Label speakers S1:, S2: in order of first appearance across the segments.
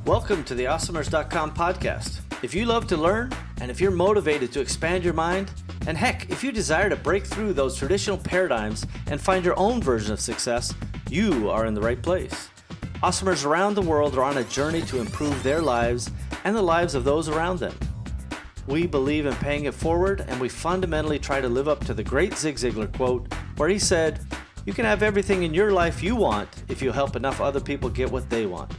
S1: Welcome to the Awesomers.com podcast. If you love to learn, and if you're motivated to expand your mind, and heck, if you desire to break through those traditional paradigms and find your own version of success, you are in the right place. Awesomers around the world are on a journey to improve their lives and the lives of those around them. We believe in paying it forward, and we fundamentally try to live up to the great Zig Ziglar quote, where he said, "You can have everything in your life you want if you help enough other people get what they want."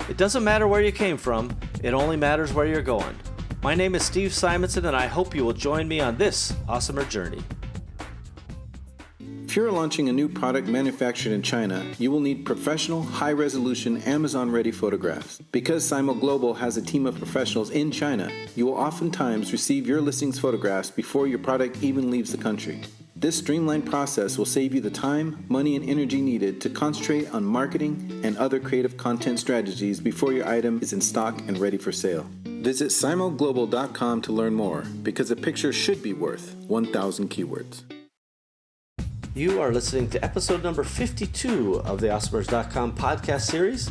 S1: It doesn't matter where you came from, it only matters where you're going. My name is Steve Simonson, and I hope you will join me on this awesomer journey.
S2: If you're launching a new product manufactured in China, you will need professional, high-resolution, Amazon-ready photographs. Because Simo Global has a team of professionals in China, you will oftentimes receive your listings photographs before your product even leaves the country. This streamlined process will save you the time, money, and energy needed to concentrate on marketing and other creative content strategies before your item is in stock and ready for sale. Visit simoglobal.com to learn more, because a picture should be worth 1,000 keywords.
S1: You are listening to episode number 52 of the Awesomers.com podcast series.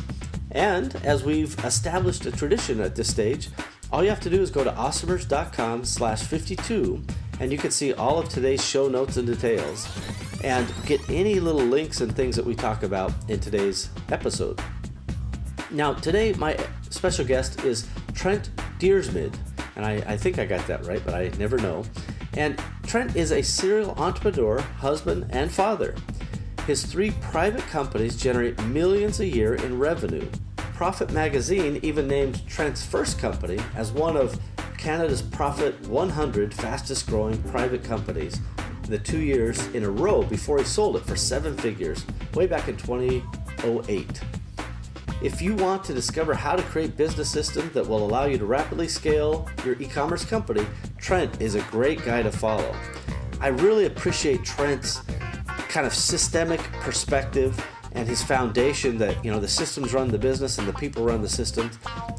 S1: And as we've established a tradition at this stage, all you have to do is go to awesomers.com/52, and you can see all of today's show notes and details, and get any little links and things that we talk about in today's episode. Now, today, my special guest is Trent Dyrsmid, and I think I got that right, but I never know. And Trent is a serial entrepreneur, husband, and father. His 3 private companies generate millions a year in revenue. Profit Magazine even named Trent's first company as one of Canada's Profit 100 fastest growing private companies the 2 years in a row before he sold it for 7 figures way back in 2008. If you want to discover how to create business systems that will allow you to rapidly scale your e-commerce company, Trent is a great guy to follow. I really appreciate Trent's kind of systemic perspective and his foundation that, the systems run the business and the people run the systems.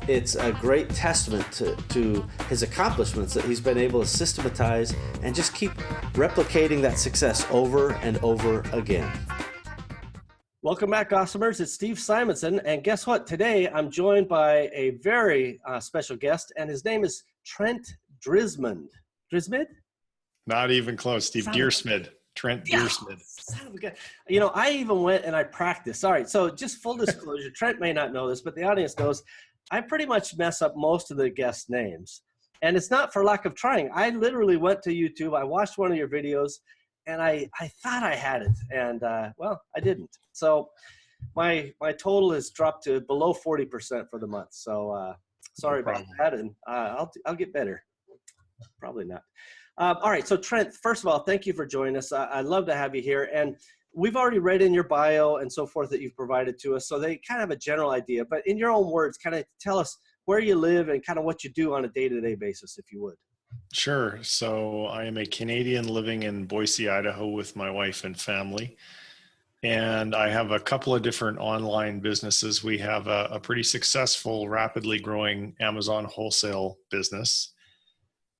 S1: It's a great testament to his accomplishments that he's been able to systematize and just keep replicating that success over and over again. Welcome back, Awesomers. It's Steve Simonson, and guess what? Today, I'm joined by a very special guest, and his name is Trent Dyrsmid. Dyrsmid?
S3: Not even close, Steve. Dyrsmid. Trent Dyrsmid.
S1: Son of a gun. I even went and I practiced. All right, so just full disclosure, Trent may not know this, but the audience knows I pretty much mess up most of the guest names. And it's not for lack of trying. I literally went to YouTube, I watched one of your videos, and I thought I had it, and I didn't. So my total has dropped to below 40% for the month. So sorry about that, and I'll get better. Probably not. All right, so Trent, first of all, thank you for joining us. I'd love to have you here, and we've already read in your bio and so forth that you've provided to us, so they kind of have a general idea. But in your own words, kind of tell us where you live and kind of what you do on a day-to-day basis, if you would.
S3: Sure. So I am a Canadian living in Boise, Idaho with my wife and family. And I have a couple of different online businesses. We have a pretty successful, rapidly growing Amazon wholesale business.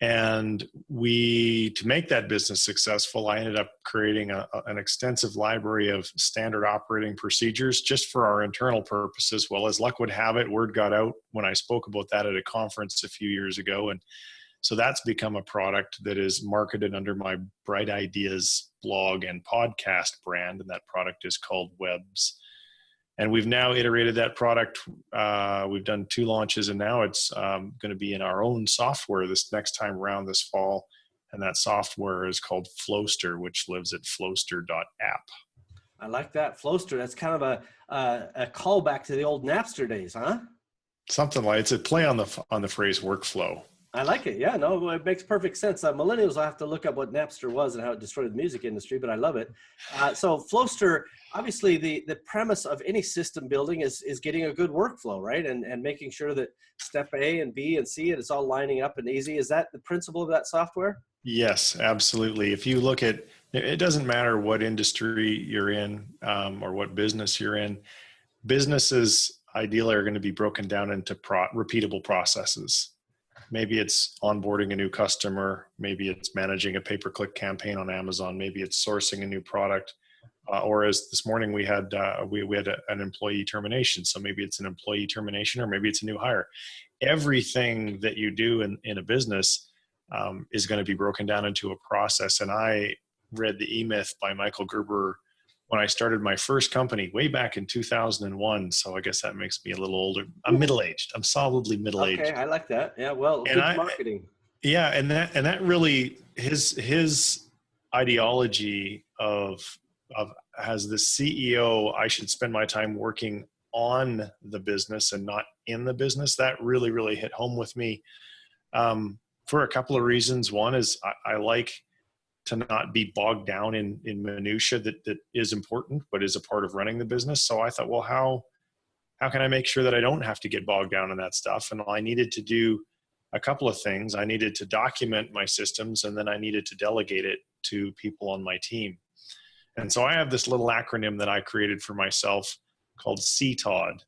S3: And to make that business successful, I ended up creating an extensive library of standard operating procedures just for our internal purposes. Well, as luck would have it, word got out when I spoke about that at a conference a few years ago. And so that's become a product that is marketed under my Bright Ideas blog and podcast brand, and that product is called Webs. And we've now iterated that product. We've done 2 launches, and now it's going to be in our own software this next time around this fall. And that software is called Flowster, which lives at flowster.app.
S1: I like that, Flowster. That's kind of a callback to the old Napster days, huh?
S3: Something like it's a play on the phrase workflow.
S1: I like it. Yeah, no, it makes perfect sense. Millennials will have to look up what Napster was and how it destroyed the music industry, but I love it. So Flowster, obviously the premise of any system building is getting a good workflow, right? And making sure that step A and B and C, it's all lining up and easy. Is that the principle of that software?
S3: Yes, absolutely. If you look at, it doesn't matter what industry you're in or what business you're in, businesses ideally are going to be broken down into repeatable processes. Maybe it's onboarding a new customer. Maybe it's managing a pay-per-click campaign on Amazon. Maybe it's sourcing a new product. or as this morning we had an employee termination. So maybe it's an employee termination, or maybe it's a new hire. Everything that you do in a business is going to be broken down into a process. And I read the E-Myth by Michael Gerber when I started my first company way back in 2001. So I guess that makes me a little older. I'm middle-aged. I'm solidly middle-aged.
S1: Okay, I like that. Yeah, well, good marketing.
S3: Yeah, and that really, his ideology of as the CEO, I should spend my time working on the business and not in the business. That really, really hit home with me for a couple of reasons. One is I like to not be bogged down in minutia that is important, but is a part of running the business. So I thought, well, how can I make sure that I don't have to get bogged down in that stuff? And I needed to do a couple of things. I needed to document my systems, and then I needed to delegate it to people on my team. And so I have this little acronym that I created for myself called CTOD.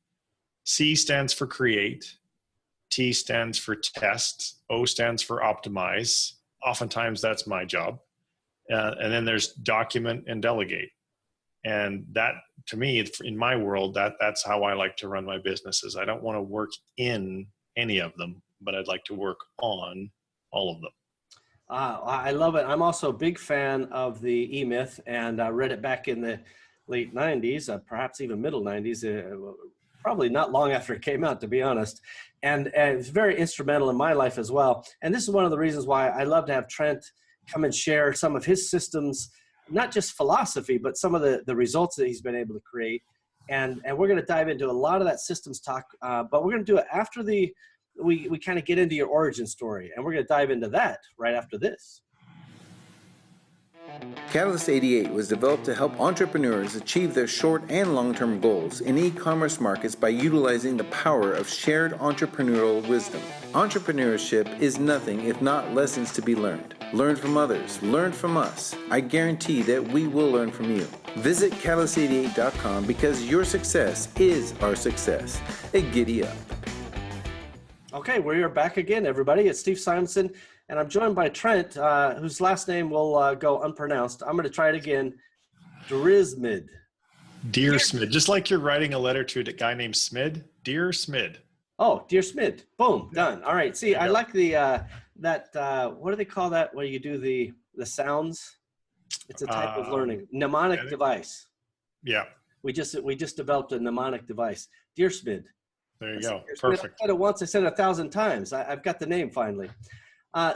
S3: C stands for create, T stands for test, O stands for optimize. Oftentimes that's my job. And then there's document and delegate. And that, to me, in my world, that's how I like to run my businesses. I don't want to work in any of them, but I'd like to work on all of them.
S1: I love it. I'm also a big fan of the E-Myth, and I read it back in the late 90s, perhaps even middle 90s, probably not long after it came out, to be honest. And it's very instrumental in my life as well. And this is one of the reasons why I love to have Trent come and share some of his systems, not just philosophy, but some of the results that he's been able to create. And we're going to dive into a lot of that systems talk, but we're going to do it after we kind of get into your origin story, and we're going to dive into that right after this.
S2: Catalyst 88 was developed to help entrepreneurs achieve their short and long-term goals in e-commerce markets by utilizing the power of shared entrepreneurial wisdom. Entrepreneurship is nothing if not lessons to be learned. Learn from others. Learn from us. I guarantee that we will learn from you. Visit catalyst88.com because your success is our success. And giddy up.
S1: Okay, we're back again, everybody. It's Steve Simonson, and I'm joined by Trent, whose last name will go unpronounced. I'm going to try it again. Dyrsmid.
S3: Dyrsmid, just like you're writing a letter to a guy named Smid. Dyrsmid.
S1: Oh, Dyrsmid. Boom, done. All right. See, I like the what do they call that? Where you do the sounds? It's a type of learning mnemonic device.
S3: Yeah.
S1: We just developed a mnemonic device. Dyrsmid.
S3: There you go.
S1: I
S3: Perfect.
S1: said it once. I said it 1,000 times. I've got the name finally.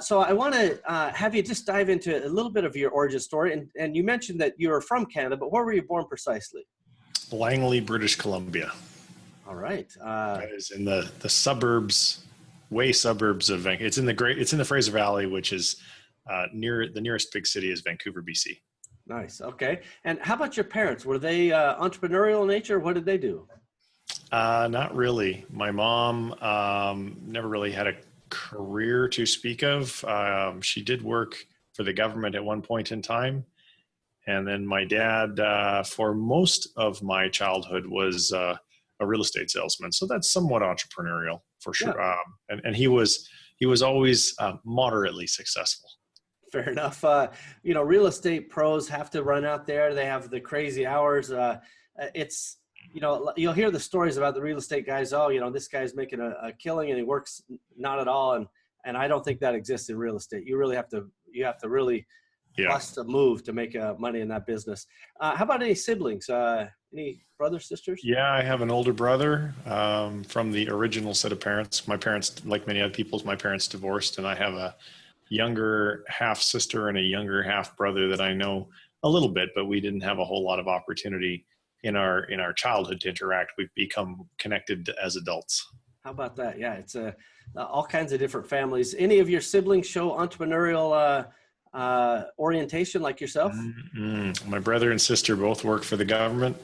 S1: So I want to have you just dive into a little bit of your origin story. And you mentioned that you were from Canada, but where were you born precisely?
S3: Langley, British Columbia.
S1: All right.
S3: That is in the suburbs of Vancouver. It's in the Fraser Valley, which is near the nearest big city is Vancouver, BC.
S1: Nice. Okay. And how about your parents? Were they entrepreneurial in nature? What did they do?
S3: Not really. My mom never really had a career to speak of. She did work for the government at one point in time. And then my dad, for most of my childhood, was a real estate salesman. So that's somewhat entrepreneurial for sure. Yeah. And he was always moderately successful.
S1: Fair enough. Real estate pros have to run out there. They have the crazy hours. It's, you'll hear the stories about the real estate guys. Oh, this guy's making a killing and he works not at all. And I don't think that exists in real estate. You really have to really bust a move to make money in that business. How about any siblings? Any brothers, sisters?
S3: Yeah, I have an older brother from the original set of parents. My parents, like many other people, my parents divorced, and I have a younger half sister and a younger half brother that I know a little bit, but we didn't have a whole lot of opportunity in our childhood to interact. We've become connected as adults.
S1: How about that? Yeah, it's all kinds of different families. Any of your siblings show entrepreneurial orientation like yourself?
S3: Mm-hmm. My brother and sister both work for the government,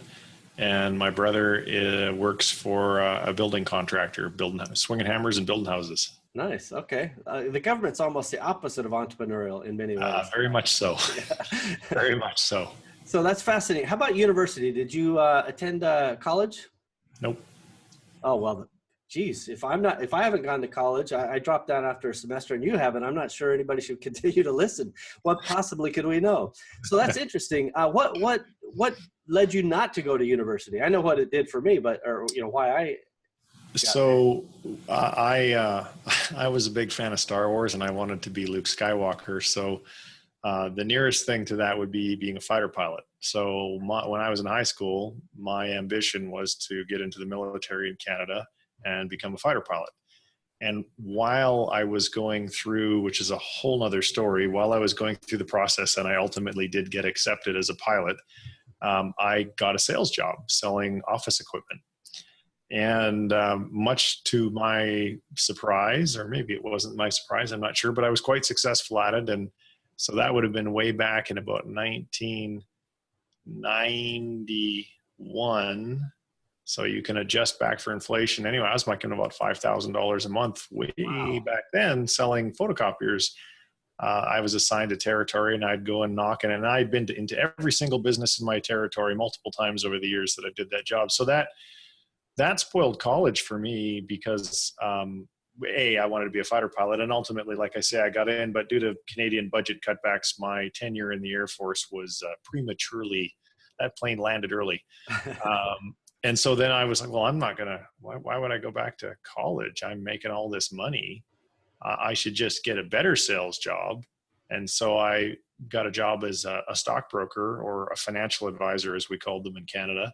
S3: and my brother works for a building contractor, swinging hammers and building houses.
S1: Nice. Okay. The government's almost the opposite of entrepreneurial in many ways.
S3: Very much so.
S1: Yeah.
S3: Very much so.
S1: So that's fascinating. How about university? Did you attend college?
S3: Nope.
S1: Oh, well, geez, if I haven't gone to college, I dropped out after a semester and you haven't, I'm not sure anybody should continue to listen. What possibly could we know? So that's interesting. What what led you not to go to university? I know what it did for me, but, or, why I
S3: So I was a big fan of Star Wars, and I wanted to be Luke Skywalker. So the nearest thing to that would be being a fighter pilot. So when I was in high school, my ambition was to get into the military in Canada and become a fighter pilot. And while I was going through, which is a whole nother story, while I was going through the process and I ultimately did get accepted as a pilot, I got a sales job selling office equipment. And much to my surprise, or maybe it wasn't my surprise, I'm not sure, but I was quite successful at it. And so that would have been way back in about 1991. So you can adjust back for inflation. Anyway, I was making about $5,000 a month way back then selling photocopiers. I was assigned a territory, and I'd go and knock it. And I'd been into every single business in my territory multiple times over the years that I did that job. So that spoiled college for me because, I wanted to be a fighter pilot. And ultimately, like I say, I got in, but due to Canadian budget cutbacks, my tenure in the Air Force was prematurely, that plane landed early. And so then I was like, well, I'm not going to, why would I go back to college? I'm making all this money. I should just get a better sales job. And so I got a job as a stockbroker, or a financial advisor, as we called them in Canada,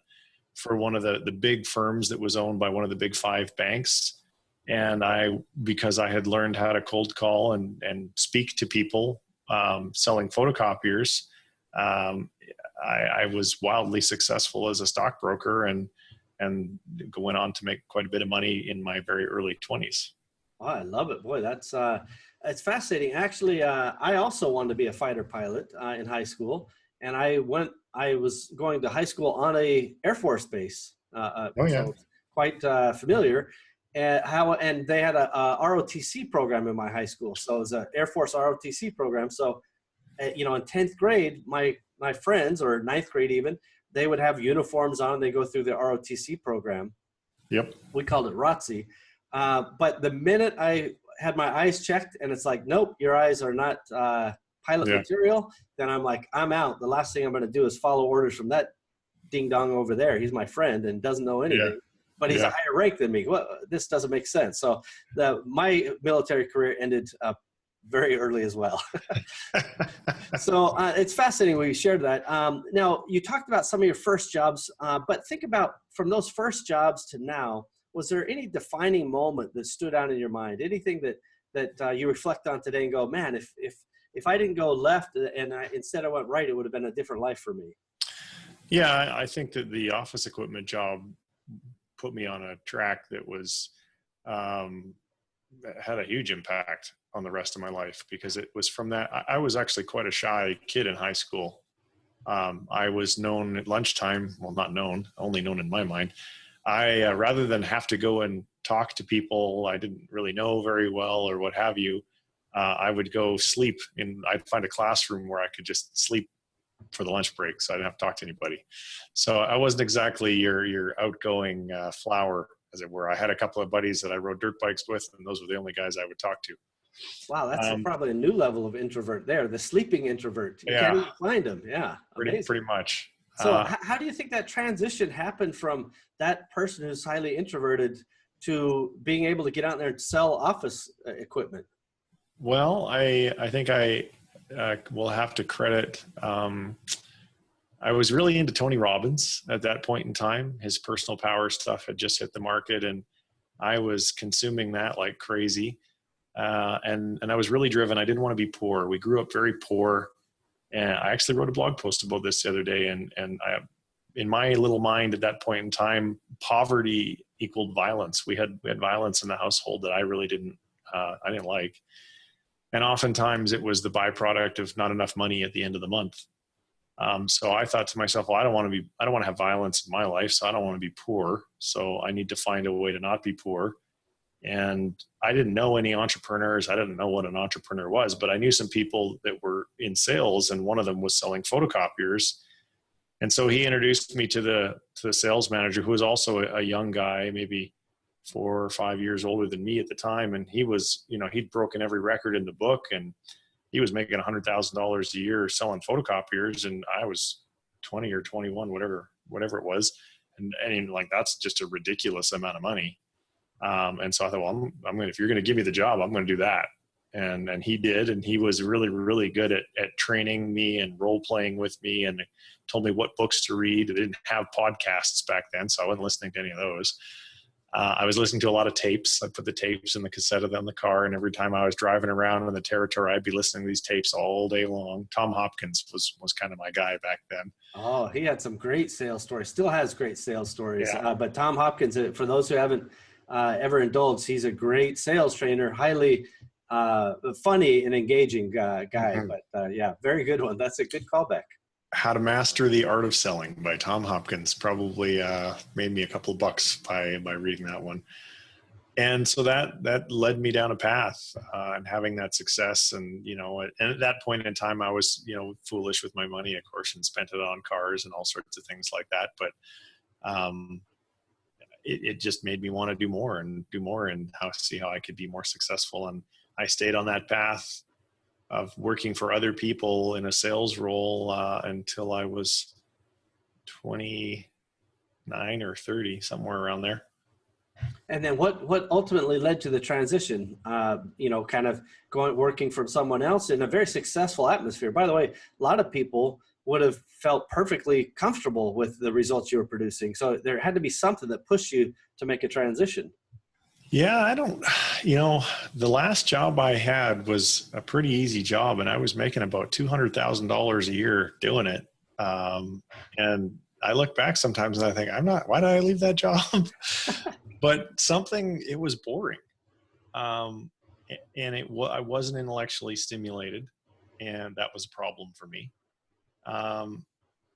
S3: for one of the big firms that was owned by one of the big 5 banks. And because I had learned how to cold call and speak to people selling photocopiers, I was wildly successful as a stockbroker and went on to make quite a bit of money in my very early 20s.
S1: Oh, I love it. Boy, that's it's fascinating. Actually, I also wanted to be a fighter pilot in high school, and I was going to high school on a Air Force base. So quite familiar. And they had a ROTC program in my high school. So it was an Air Force ROTC program. So, in 10th grade, my friends, or 9th grade even, they would have uniforms on. They go through the ROTC program.
S3: Yep.
S1: We called it ROTC. But the minute I had my eyes checked and it's like, nope, your eyes are not pilot material, then I'm like, I'm out. The last thing I'm going to do is follow orders from that ding dong over there. He's my friend and doesn't know anything, but he's a higher rank than me. Well, this doesn't make sense. So my military career ended very early as well. So it's fascinating we shared that. Now, you talked about some of your first jobs, but think about from those first jobs to now, was there any defining moment that stood out in your mind? Anything that you reflect on today and go, man, if I didn't go left and instead I went right, it would have been a different life for me?
S3: Yeah, I think that the office equipment job put me on a track that was had a huge impact on the rest of my life, because it was from that. I was actually quite a shy kid in high school. I was known at lunchtime, well, not known, only known in my mind. I rather than have to go and talk to people I didn't really know very well or what have you, I would go sleep I'd find a classroom where I could just sleep for the lunch break, so I didn't have to talk to anybody. So I wasn't exactly your outgoing flower, as it were. I had a couple of buddies that I rode dirt bikes with, and those were the only guys I would talk to.
S1: Wow, that's probably a new level of introvert there, the sleeping introvert. You can't even find them. Yeah,
S3: pretty much.
S1: So how do you think that transition happened from that person who's highly introverted to being able to get out there and sell office equipment?
S3: Well, I think I will have to credit, I was really into Tony Robbins at that point in time. His personal power stuff had just hit the market, and I was consuming that like crazy. And I was really driven. I didn't want to be poor. We grew up very poor. And I actually wrote a blog post about this the other day. And I, in my little mind at that point in time, poverty equaled violence. We had violence in the household that I really didn't like. And oftentimes it was the byproduct of not enough money at the end of the month. So I thought to myself, well, I don't want to have violence in my life. So I don't want to be poor. So I need to find a way to not be poor. And I didn't know any entrepreneurs. I didn't know what an entrepreneur was, but I knew some people that were in sales, and one of them was selling photocopiers. And so he introduced me to the sales manager, who was also a young guy, maybe 4 or 5 years older than me at the time. And he was, he'd broken every record in the book, and he was making $100,000 a year selling photocopiers. And I was 20 or 21, whatever it was. And like, that's just a ridiculous amount of money. And so I thought, well, I'm going to, if you're going to give me the job, I'm going to do that. And he did. And he was really, really good at training me and role playing with me, and told me what books to read. They didn't have podcasts back then, so I wasn't listening to any of those. I was listening to a lot of tapes. I put the tapes in the cassette of them in the car, and every time I was driving around in the territory, I'd be listening to these tapes all day long. Tom Hopkins was kind of my guy back then.
S1: Oh, he had some great sales stories. Still has great sales stories.
S3: Yeah.
S1: But Tom Hopkins, for those who haven't ever indulged, he's a great sales trainer, highly funny and engaging guy. Mm-hmm. But yeah, very good one. That's a good callback.
S3: How to Master the Art of Selling by Tom Hopkins probably made me a couple of bucks by reading that one. And so that led me down a path and having that success. And, and at that point in time, I was, foolish with my money, of course, and spent it on cars and all sorts of things like that. But it just made me want to do more and see how I could be more successful. And I stayed on that path of working for other people in a sales role until I was 29 or 30, somewhere around there.
S1: And then what ultimately led to the transition, kind of working from someone else in a very successful atmosphere? By the way, a lot of people would have felt perfectly comfortable with the results you were producing. So there had to be something that pushed you to make a transition.
S3: Yeah, the last job I had was a pretty easy job, and I was making about $200,000 a year doing it. And I look back sometimes and I think, why did I leave that job? But it was boring. And I wasn't intellectually stimulated, and that was a problem for me.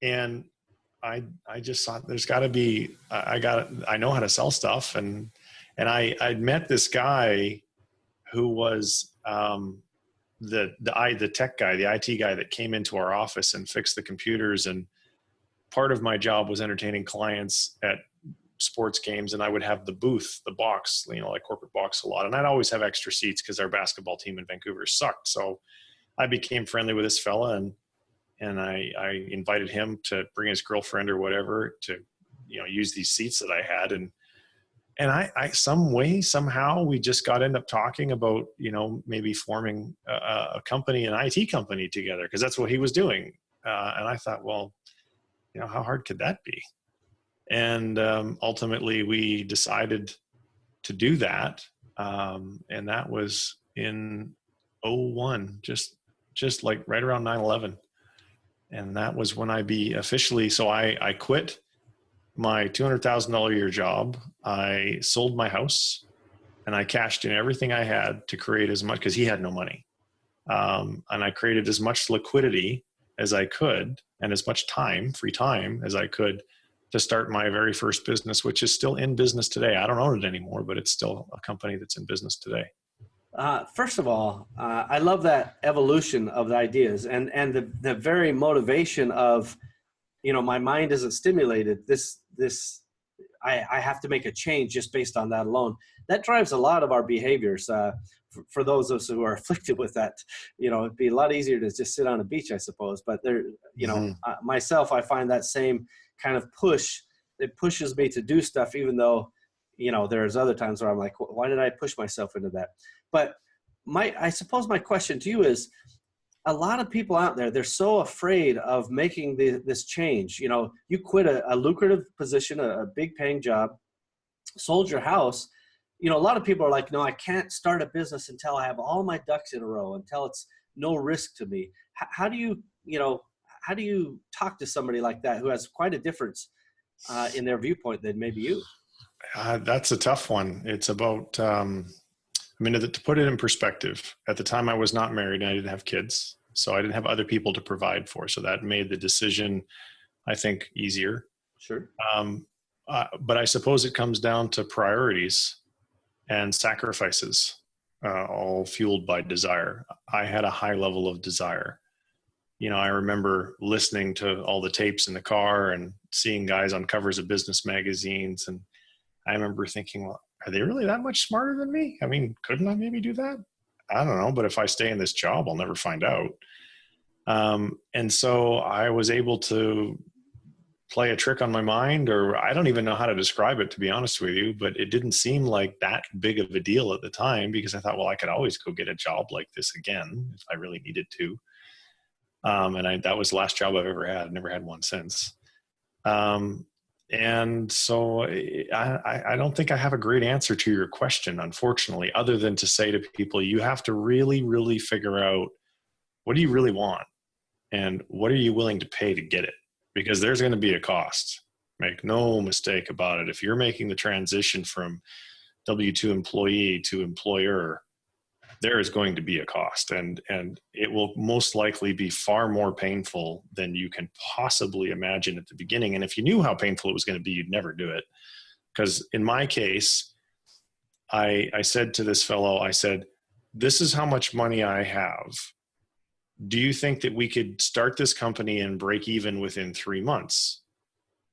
S3: And I just thought there's gotta be, I know how to sell stuff. And I'd met this guy who was the tech guy, the IT guy that came into our office and fixed the computers. And part of my job was entertaining clients at sports games, and I would have the booth, the box, like corporate box a lot. And I'd always have extra seats because our basketball team in Vancouver sucked. So I became friendly with this fella, and I invited him to bring his girlfriend or whatever to, use these seats that I had. And I somehow we just end up talking about, maybe forming a company, an IT company together, because that's what he was doing. And I thought, well, how hard could that be? And ultimately we decided to do that. And that was in 2001, just like right around 9/11. And that was when I I quit my $200,000 a year job. I sold my house, and I cashed in everything I had to create as much, because he had no money. And I created as much liquidity as I could, and as much free time as I could, to start my very first business, which is still in business today. I don't own it anymore, but it's still a company that's in business today.
S1: First of all, I love that evolution of the ideas and the very motivation of, my mind isn't stimulated. I have to make a change just based on that alone. That drives a lot of our behaviors. For those of us who are afflicted with that, it'd be a lot easier to just sit on a beach, I suppose. But myself, I find that same kind of push. It pushes me to do stuff, even though, there's other times where I'm like, why did I push myself into that? But I suppose my question to you is, a lot of people out there, they're so afraid of making this change. You quit a lucrative position, a big paying job, sold your house. A lot of people are like, no, I can't start a business until I have all my ducks in a row, until it's no risk to me. How do you talk to somebody like that who has quite a difference in their viewpoint than maybe you?
S3: That's a tough one. It's about, to put it in perspective, at the time I was not married and I didn't have kids. So I didn't have other people to provide for. So that made the decision, I think, easier.
S1: Sure.
S3: But I suppose it comes down to priorities and sacrifices, all fueled by desire. I had a high level of desire. I remember listening to all the tapes in the car and seeing guys on covers of business magazines. And I remember thinking, well, are they really that much smarter than me? Couldn't I maybe do that? I don't know, but if I stay in this job, I'll never find out. And so I was able to play a trick on my mind, or I don't even know how to describe it, to be honest with you, but it didn't seem like that big of a deal at the time, because I thought, well, I could always go get a job like this again if I really needed to. That was the last job I've ever had. I've never had one since. And so I don't think I have a great answer to your question, unfortunately, other than to say to people, you have to really, really figure out, what do you really want? And what are you willing to pay to get it? Because there's going to be a cost. Make no mistake about it. If you're making the transition from W-2 employee to employer, there is going to be a cost, and it will most likely be far more painful than you can possibly imagine at the beginning. And if you knew how painful it was going to be, you'd never do it. Because in my case, I said to this fellow, I said, this is how much money I have. Do you think that we could start this company and break even within 3 months?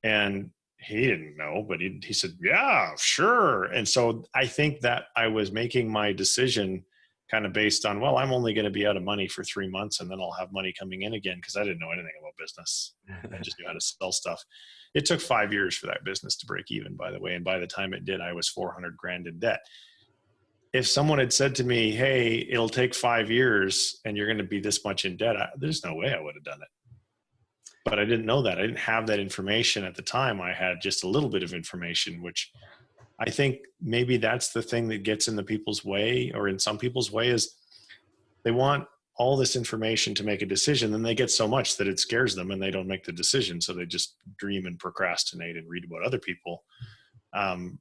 S3: And he didn't know, but he said, yeah, sure. And so I think that I was making my decision kind of based on, well, I'm only going to be out of money for 3 months and then I'll have money coming in again, because I didn't know anything about business. I just knew how to sell stuff. It took 5 years for that business to break even, by the way. And by the time it did, I was 400 grand in debt. If someone had said to me, hey, it'll take 5 years and you're going to be this much in debt, there's no way I would have done it. But I didn't know that. I didn't have that information at the time. I had just a little bit of information, which I think maybe that's the thing that gets in the people's way, or in some people's way, is they want all this information to make a decision. Then they get so much that it scares them and they don't make the decision. So they just dream and procrastinate and read about other people.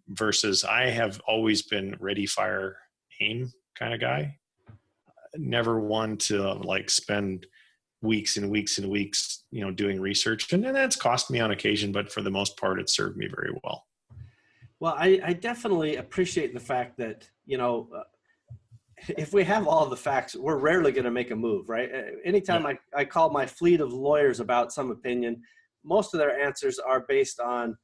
S3: Versus I have always been ready, fire, aim kind of guy. Never one to like spend weeks and weeks and weeks, doing research. And that's cost me on occasion, but for the most part, it served me very well.
S1: Well, I definitely appreciate the fact that, if we have all the facts, we're rarely going to make a move, right? Anytime I call my fleet of lawyers about some opinion, most of their answers are based on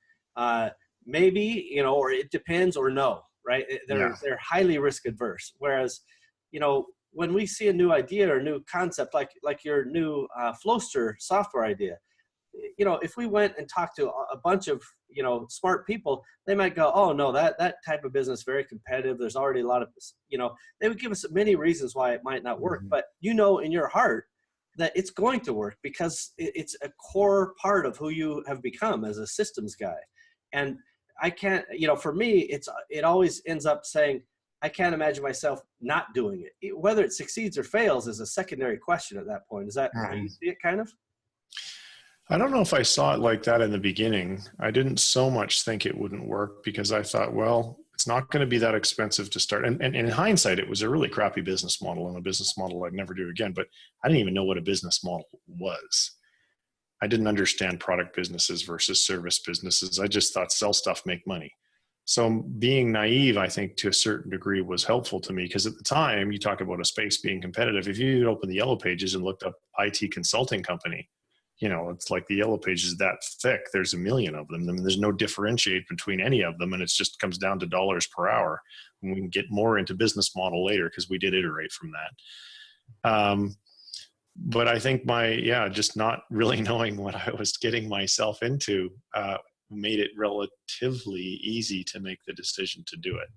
S1: maybe, or it depends, or no, right? They're highly risk adverse. Whereas, when we see a new idea or a new concept, like your new Flowster software idea, if we went and talked to a bunch of, smart people, they might go, oh no, that type of business is very competitive. There's already a lot of, they would give us many reasons why it might not work, but in your heart that it's going to work because it's a core part of who you have become as a systems guy. And I can't, for me, it always ends up saying, I can't imagine myself not doing it. Whether it succeeds or fails is a secondary question at that point. Is that how you see it, kind of?
S3: I don't know if I saw it like that in the beginning. I didn't so much think it wouldn't work because I thought, well, it's not going to be that expensive to start. And in hindsight, it was a really crappy business model, and a business model I'd never do again. But I didn't even know what a business model was. I didn't understand product businesses versus service businesses. I just thought sell stuff, make money. So being naive, I think, to a certain degree was helpful to me, because at the time, you talk about a space being competitive. If you open the Yellow Pages and looked up IT consulting company, it's like the Yellow Pages that thick. There's a million of them. I mean, there's no differentiate between any of them, and it just comes down to dollars per hour. And we can get more into business model later because we did iterate from that. But I think just not really knowing what I was getting myself into made it relatively easy to make the decision to do it.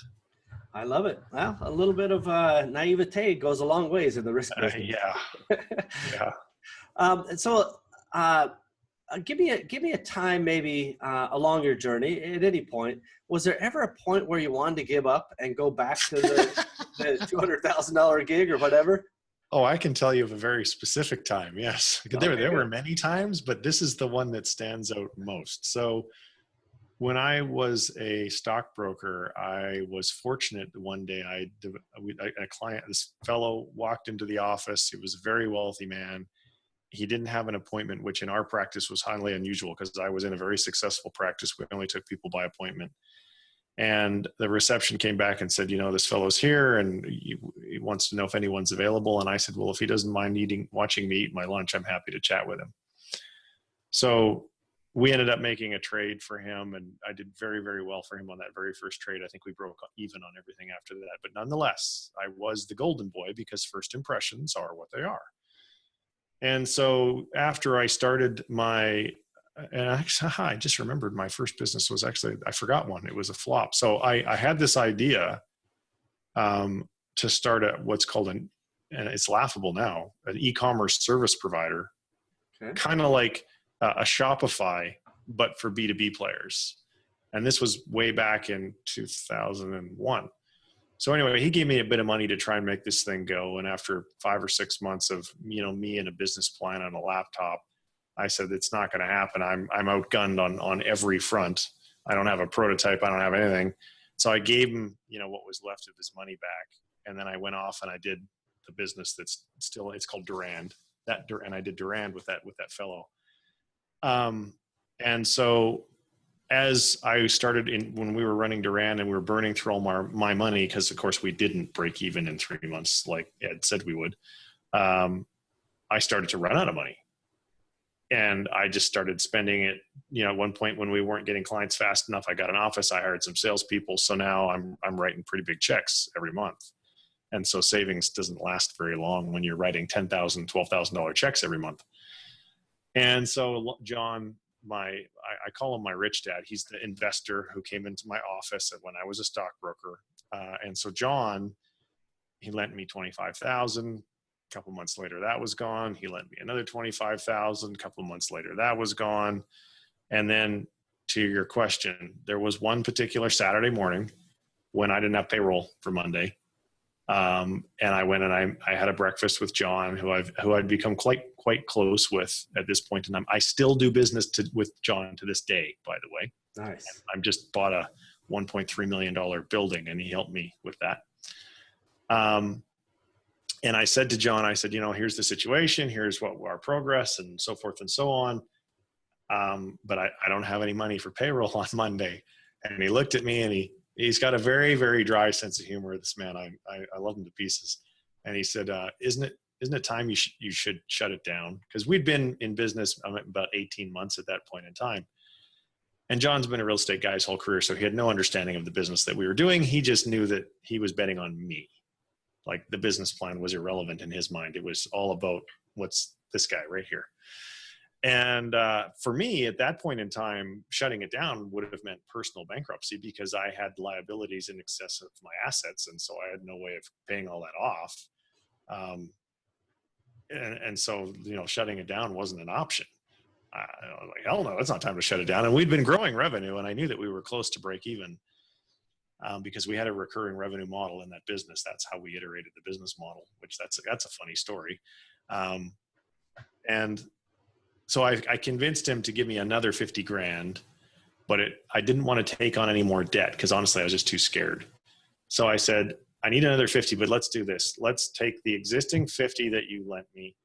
S1: I love it. Well, a little bit of naivete goes a long ways in the risk business. So give me a time maybe along your journey at any point. Was there ever a point where you wanted to give up and go back to the $200,000 gig or whatever?
S3: Oh, I can tell you of a very specific time. Yes. Okay, there were many times, but this is the one that stands out most. So when I was a stockbroker, I was fortunate that one day this fellow walked into the office. He was a very wealthy man. He didn't have an appointment, which in our practice was highly unusual because I was in a very successful practice. We only took people by appointment. And the reception came back and said, this fellow's here and he wants to know if anyone's available. And I said, well, if he doesn't mind watching me eat my lunch, I'm happy to chat with him. So we ended up making a trade for him, and I did very, very well for him on that very first trade. I think we broke even on everything after that. But nonetheless, I was the golden boy because first impressions are what they are. And so after I started my and actually, I just remembered my first business was actually, I forgot one. It was a flop. So I had this idea to start what's called and it's laughable now, an e-commerce service provider, kind of like a Shopify, but for B2B players. And this was way back in 2001. So anyway, he gave me a bit of money to try and make this thing go. And after 5 or 6 months of, me and a business plan on a laptop, I said, it's not going to happen. I'm outgunned on every front. I don't have a prototype. I don't have anything. So I gave him, what was left of his money back. And then I went off and I did the business that's still, it's called Durand. And I did Durand with that fellow. And so as I started when we were running Durand and we were burning through all my money, because of course we didn't break even in 3 months like Ed said we would, I started to run out of money. And I just started spending it, at one point when we weren't getting clients fast enough, I got an office, I hired some salespeople. So now I'm writing pretty big checks every month. And so savings doesn't last very long when you're writing $10,000, $12,000 checks every month. And so John, I call him my rich dad. He's the investor who came into my office when I was a stockbroker. And so John, he lent me $25,000. A couple months later, that was gone. He lent me another $25,000. A couple of months later, that was gone. And then to your question, there was one particular Saturday morning when I didn't have payroll for Monday. And I went and I had a breakfast with John, who I'd become quite close with at this point in time. I still do business with John to this day, by the way.
S1: Nice.
S3: I've just bought a $1.3 million building and he helped me with that. And I said to John, I said, here's the situation, here's what our progress and so forth and so on. But I don't have any money for payroll on Monday. And he looked at me and he's got a very, very dry sense of humor. This man, I love him to pieces. And he said, isn't it time you should shut it down? Because we'd been in business about 18 months at that point in time. And John's been a real estate guy his whole career, so he had no understanding of the business that we were doing. He just knew that he was betting on me. Like the business plan was irrelevant in his mind. It was all about what's this guy right here. And for me, at that point in time, shutting it down would have meant personal bankruptcy because I had liabilities in excess of my assets. And so I had no way of paying all that off. And so, shutting it down wasn't an option. I was like, hell no, it's not time to shut it down. And we'd been growing revenue and I knew that we were close to break even. Because we had a recurring revenue model in that business. That's how we iterated the business model, which that's a funny story. And so I convinced him to give me another 50 grand, but I didn't want to take on any more debt because honestly, I was just too scared. So I said, I need another 50, but let's do this. Let's take the existing 50 that you lent me,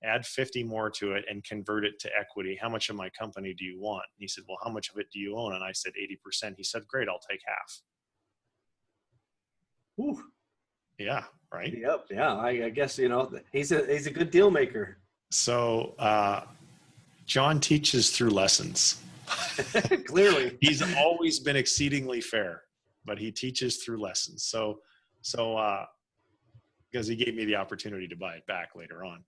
S3: add 50 more to it and convert it to equity. How much of my company do you want? And he said, well, how much of it do you own? And I said, 80%. He said, great, I'll take half.
S1: Ooh.
S3: Yeah. Right.
S1: Yep. Yeah. I guess, he's a good deal maker.
S3: So, John teaches through lessons.
S1: Clearly.
S3: He's always been exceedingly fair, but he teaches through lessons. So, because he gave me the opportunity to buy it back later on,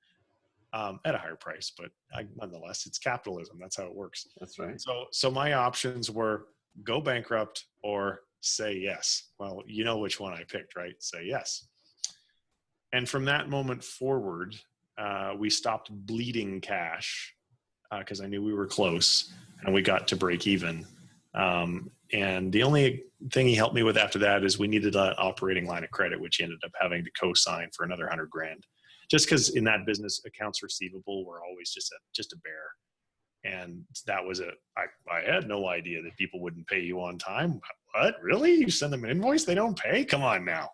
S3: at a higher price, but nonetheless, it's capitalism. That's how it works.
S1: That's right.
S3: So my options were go bankrupt or say yes. Well, you know which one I picked, right? Say yes. And from that moment forward, we stopped bleeding cash because I knew we were close and we got to break even. And the only thing he helped me with after that is we needed an operating line of credit, which he ended up having to co-sign for another $100,000. Just because in that business, accounts receivable were always just a bear. And that was I had no idea that people wouldn't pay you on time. What? Really? You send them an invoice, they don't pay? Come on now.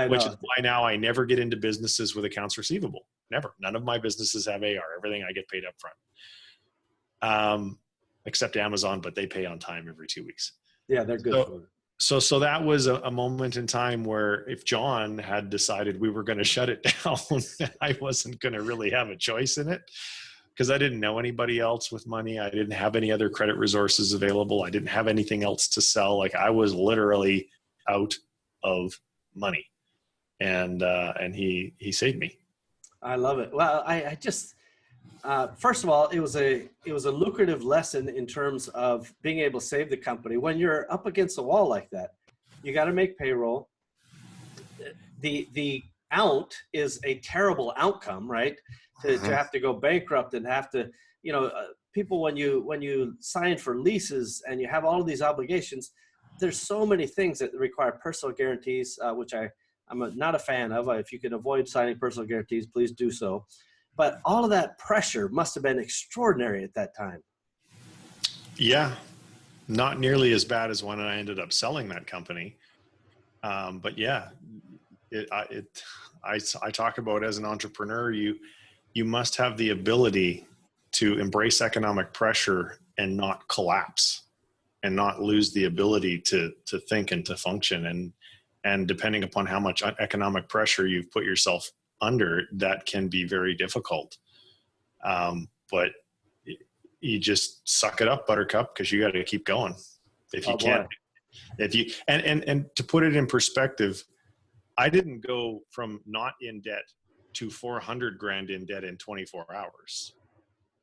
S3: Which is why now I never get into businesses with accounts receivable. Never. None of my businesses have AR. Everything I get paid up front. Except Amazon, but they pay on time every 2 weeks.
S1: Yeah, they're good for it.
S3: So that was a moment in time where if John had decided we were going to shut it down, I wasn't going to really have a choice in it because I didn't know anybody else with money. I didn't have any other credit resources available. I didn't have anything else to sell. Like I was literally out of money, and he saved me.
S1: I love it. Well, first of all, it was a lucrative lesson in terms of being able to save the company. When you're up against a wall like that, you got to make payroll. The out is a terrible outcome, right? To have to go bankrupt and have to, people, when you sign for leases and you have all of these obligations, there's so many things that require personal guarantees, which I'm not a fan of. If you can avoid signing personal guarantees, please do so. But all of that pressure must have been extraordinary at that time.
S3: Yeah, not nearly as bad as when I ended up selling that company. But yeah, I talk about, as an entrepreneur, you must have the ability to embrace economic pressure and not collapse and not lose the ability to think and to function. And depending upon how much economic pressure you've put yourself under, that can be very difficult. But you just suck it up, buttercup, because you got to keep going. If you can't, and to put it in perspective, I didn't go from not in debt to 400 grand in debt in 24 hours.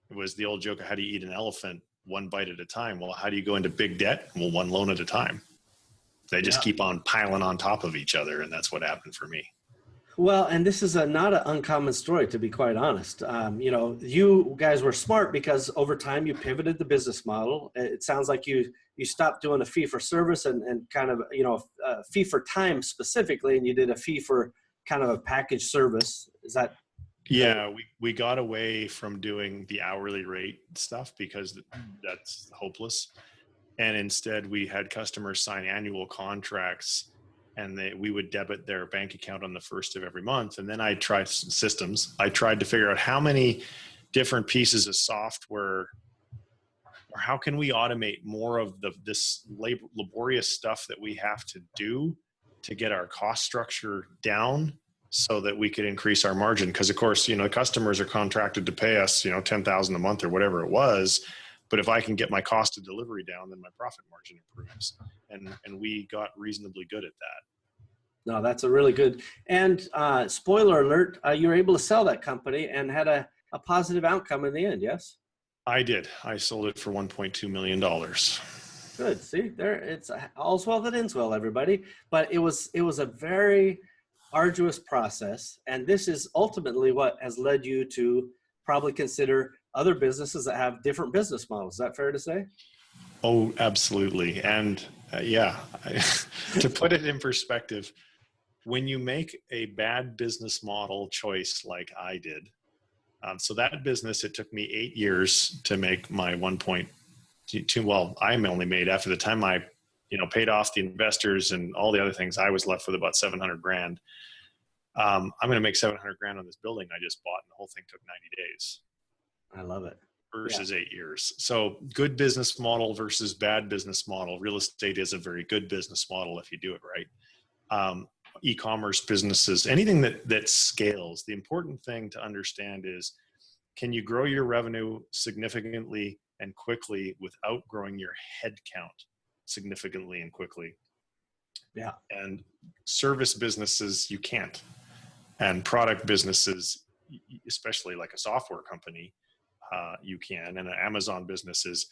S3: It was the old joke of, how do you eat an elephant one bite at a time? Well, how do you go into big debt? Well, one loan at a time. They just keep on piling on top of each other. And that's what happened for me.
S1: Well, and this is not an uncommon story, to be quite honest. You guys were smart because over time you pivoted the business model. It sounds like you stopped doing a fee for service and kind of, a fee for time specifically, and you did a fee for kind of a package service. Is that?
S3: Yeah, we got away from doing the hourly rate stuff because that's hopeless. And instead we had customers sign annual contracts, and we would debit their bank account on the first of every month. And then I tried systems. I tried to figure out how many different pieces of software, or how can we automate more of this laborious stuff that we have to do to get our cost structure down so that we could increase our margin. Because of course, the customers are contracted to pay us, $10,000 a month or whatever it was. But if I can get my cost of delivery down, then my profit margin improves. And we got reasonably good at that.
S1: No, that's a really good. And spoiler alert, you were able to sell that company and had a positive outcome in the end, yes?
S3: I did. I sold it for $1.2 million.
S1: Good. See, there, it's all's well that ends well, everybody. But it was a very arduous process. And this is ultimately what has led you to probably consider other businesses that have different business models. Is that fair to say?
S3: Oh, absolutely. And to put it in perspective, when you make a bad business model choice like I did, so that business, it took me 8 years to make my 1.2. Well, I only made, after the time I, paid off the investors and all the other things, I was left with about 700 grand. I'm going to make 700 grand on this building I just bought, and the whole thing took 90 days.
S1: I love it.
S3: Versus 8 years. So good business model versus bad business model. Real estate is a very good business model if you do it right. E-commerce businesses, anything that scales. The important thing to understand is, can you grow your revenue significantly and quickly without growing your head count significantly and quickly?
S1: Yeah.
S3: And service businesses, you can't. And product businesses, especially like a software company, you can. And an Amazon business is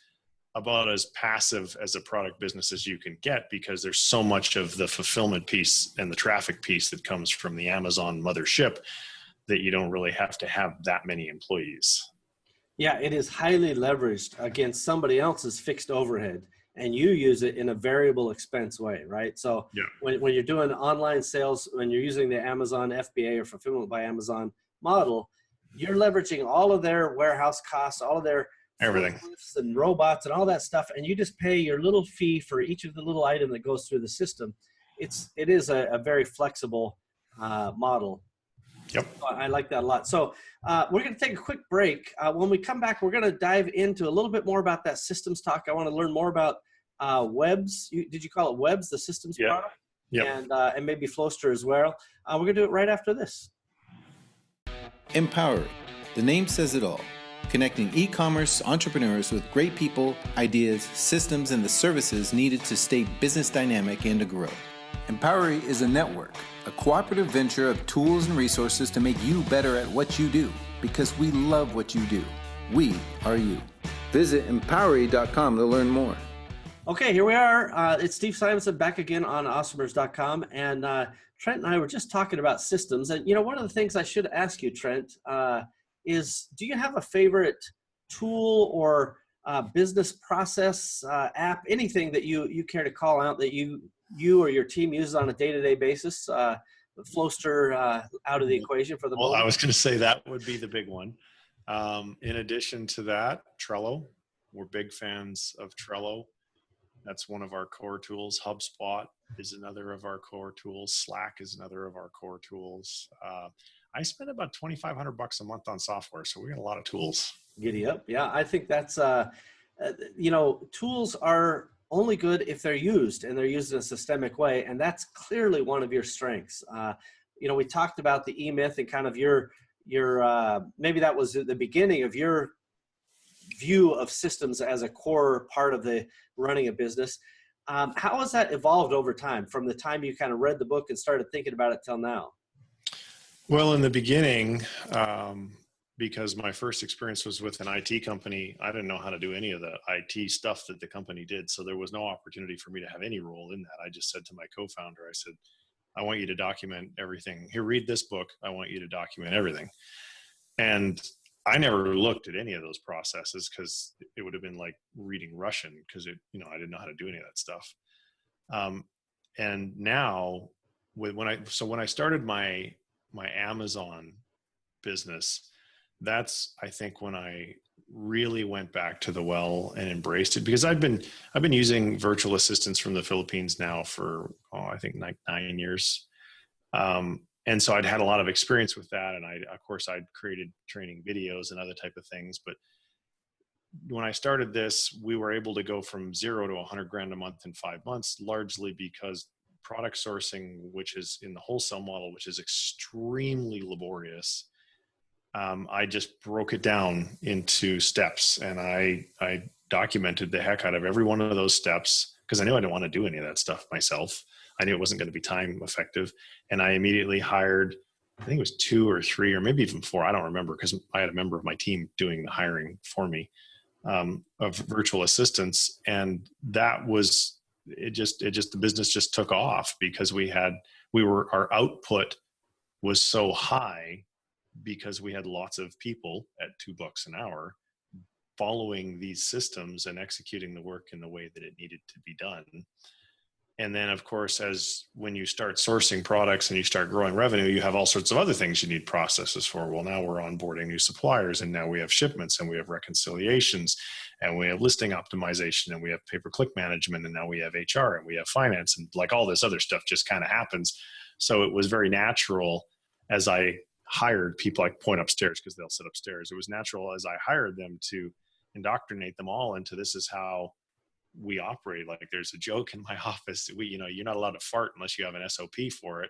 S3: about as passive as a product business as you can get, because there's so much of the fulfillment piece and the traffic piece that comes from the Amazon mothership that you don't really have to have that many employees.
S1: Yeah, it is highly leveraged against somebody else's fixed overhead, and you use it in a variable expense way, right? So when you're doing online sales, when you're using the Amazon FBA or Fulfillment by Amazon model, you're leveraging all of their warehouse costs, all of their
S3: everything
S1: and robots and all that stuff, and you just pay your little fee for each of the little item that goes through the system. It is a very flexible model.
S3: Yep.
S1: I like that a lot. So we're going to take a quick break. When we come back, we're going to dive into a little bit more about that systems talk. I want to learn more about Webs. Did you call it Webs, the systems product?
S3: Yeah.
S1: And maybe Flowster as well. We're going to do it right after this.
S2: Empower. The name says it all. Connecting e-commerce entrepreneurs with great people, ideas, systems, and the services needed to stay business dynamic and to grow. Empowery is a network, a cooperative venture of tools and resources to make you better at what you do, because we love what you do. We are you. Visit empowery.com to learn more.
S1: Okay, here we are. It's Steve Simonson back again on awesomers.com. And Trent and I were just talking about systems. And, one of the things I should ask you, Trent, is do you have a favorite tool or business process app, anything that you care to call out that you or your team uses on a day-to-day basis? Flowster out of the equation for the moment?
S3: I was going to say that would be the big one. In addition to that, Trello. We're big fans of Trello. That's one of our core tools. HubSpot is another of our core tools. Slack is another of our core tools. I spend about $2,500 a month on software, so we got a lot of tools.
S1: Giddy up. Yeah, I think that's, tools are only good if they're used, and they're used in a systemic way. And that's clearly one of your strengths. We talked about the E-Myth and kind of your maybe that was the beginning of your view of systems as a core part of the running a business. How has that evolved over time from the time you kind of read the book and started thinking about it till now?
S3: Well, in the beginning, because my first experience was with an IT company, I didn't know how to do any of the IT stuff that the company did. So there was no opportunity for me to have any role in that. I just said to my co-founder, I said, I want you to document everything. Here, read this book. I want you to document everything. And I never looked at any of those processes because it would have been like reading Russian because I didn't know how to do any of that stuff. And now when I started my Amazon business, that's, I think, when I really went back to the well and embraced it, because I've been using virtual assistants from the Philippines now for, I think like 9 years. And so I'd had a lot of experience with that. And I'd created training videos and other type of things. But when I started this, we were able to go from 0 to 100 grand a month in 5 months, largely because product sourcing, which is in the wholesale model, which is extremely laborious. I just broke it down into steps, and I documented the heck out of every one of those steps because I knew I didn't want to do any of that stuff myself. I knew it wasn't going to be time effective. And I immediately hired, I think it was 2 or 3 or maybe even 4. I don't remember because I had a member of my team doing the hiring for me of virtual assistants. And that was, the business just took off because our output was so high because we had lots of people at $2 an hour following these systems and executing the work in the way that it needed to be done. And then, of course, when you start sourcing products and you start growing revenue, you have all sorts of other things you need processes for. Well, now we're onboarding new suppliers, and now we have shipments, and we have reconciliations, and we have listing optimization, and we have pay-per-click management, and now we have HR, and we have finance, and like all this other stuff just kind of happens. So it was very natural as I hired people, like point upstairs because they'll sit upstairs. It was natural as I hired them to indoctrinate them all into this is how we operate. Like there's a joke in my office, you're not allowed to fart unless you have an SOP for it.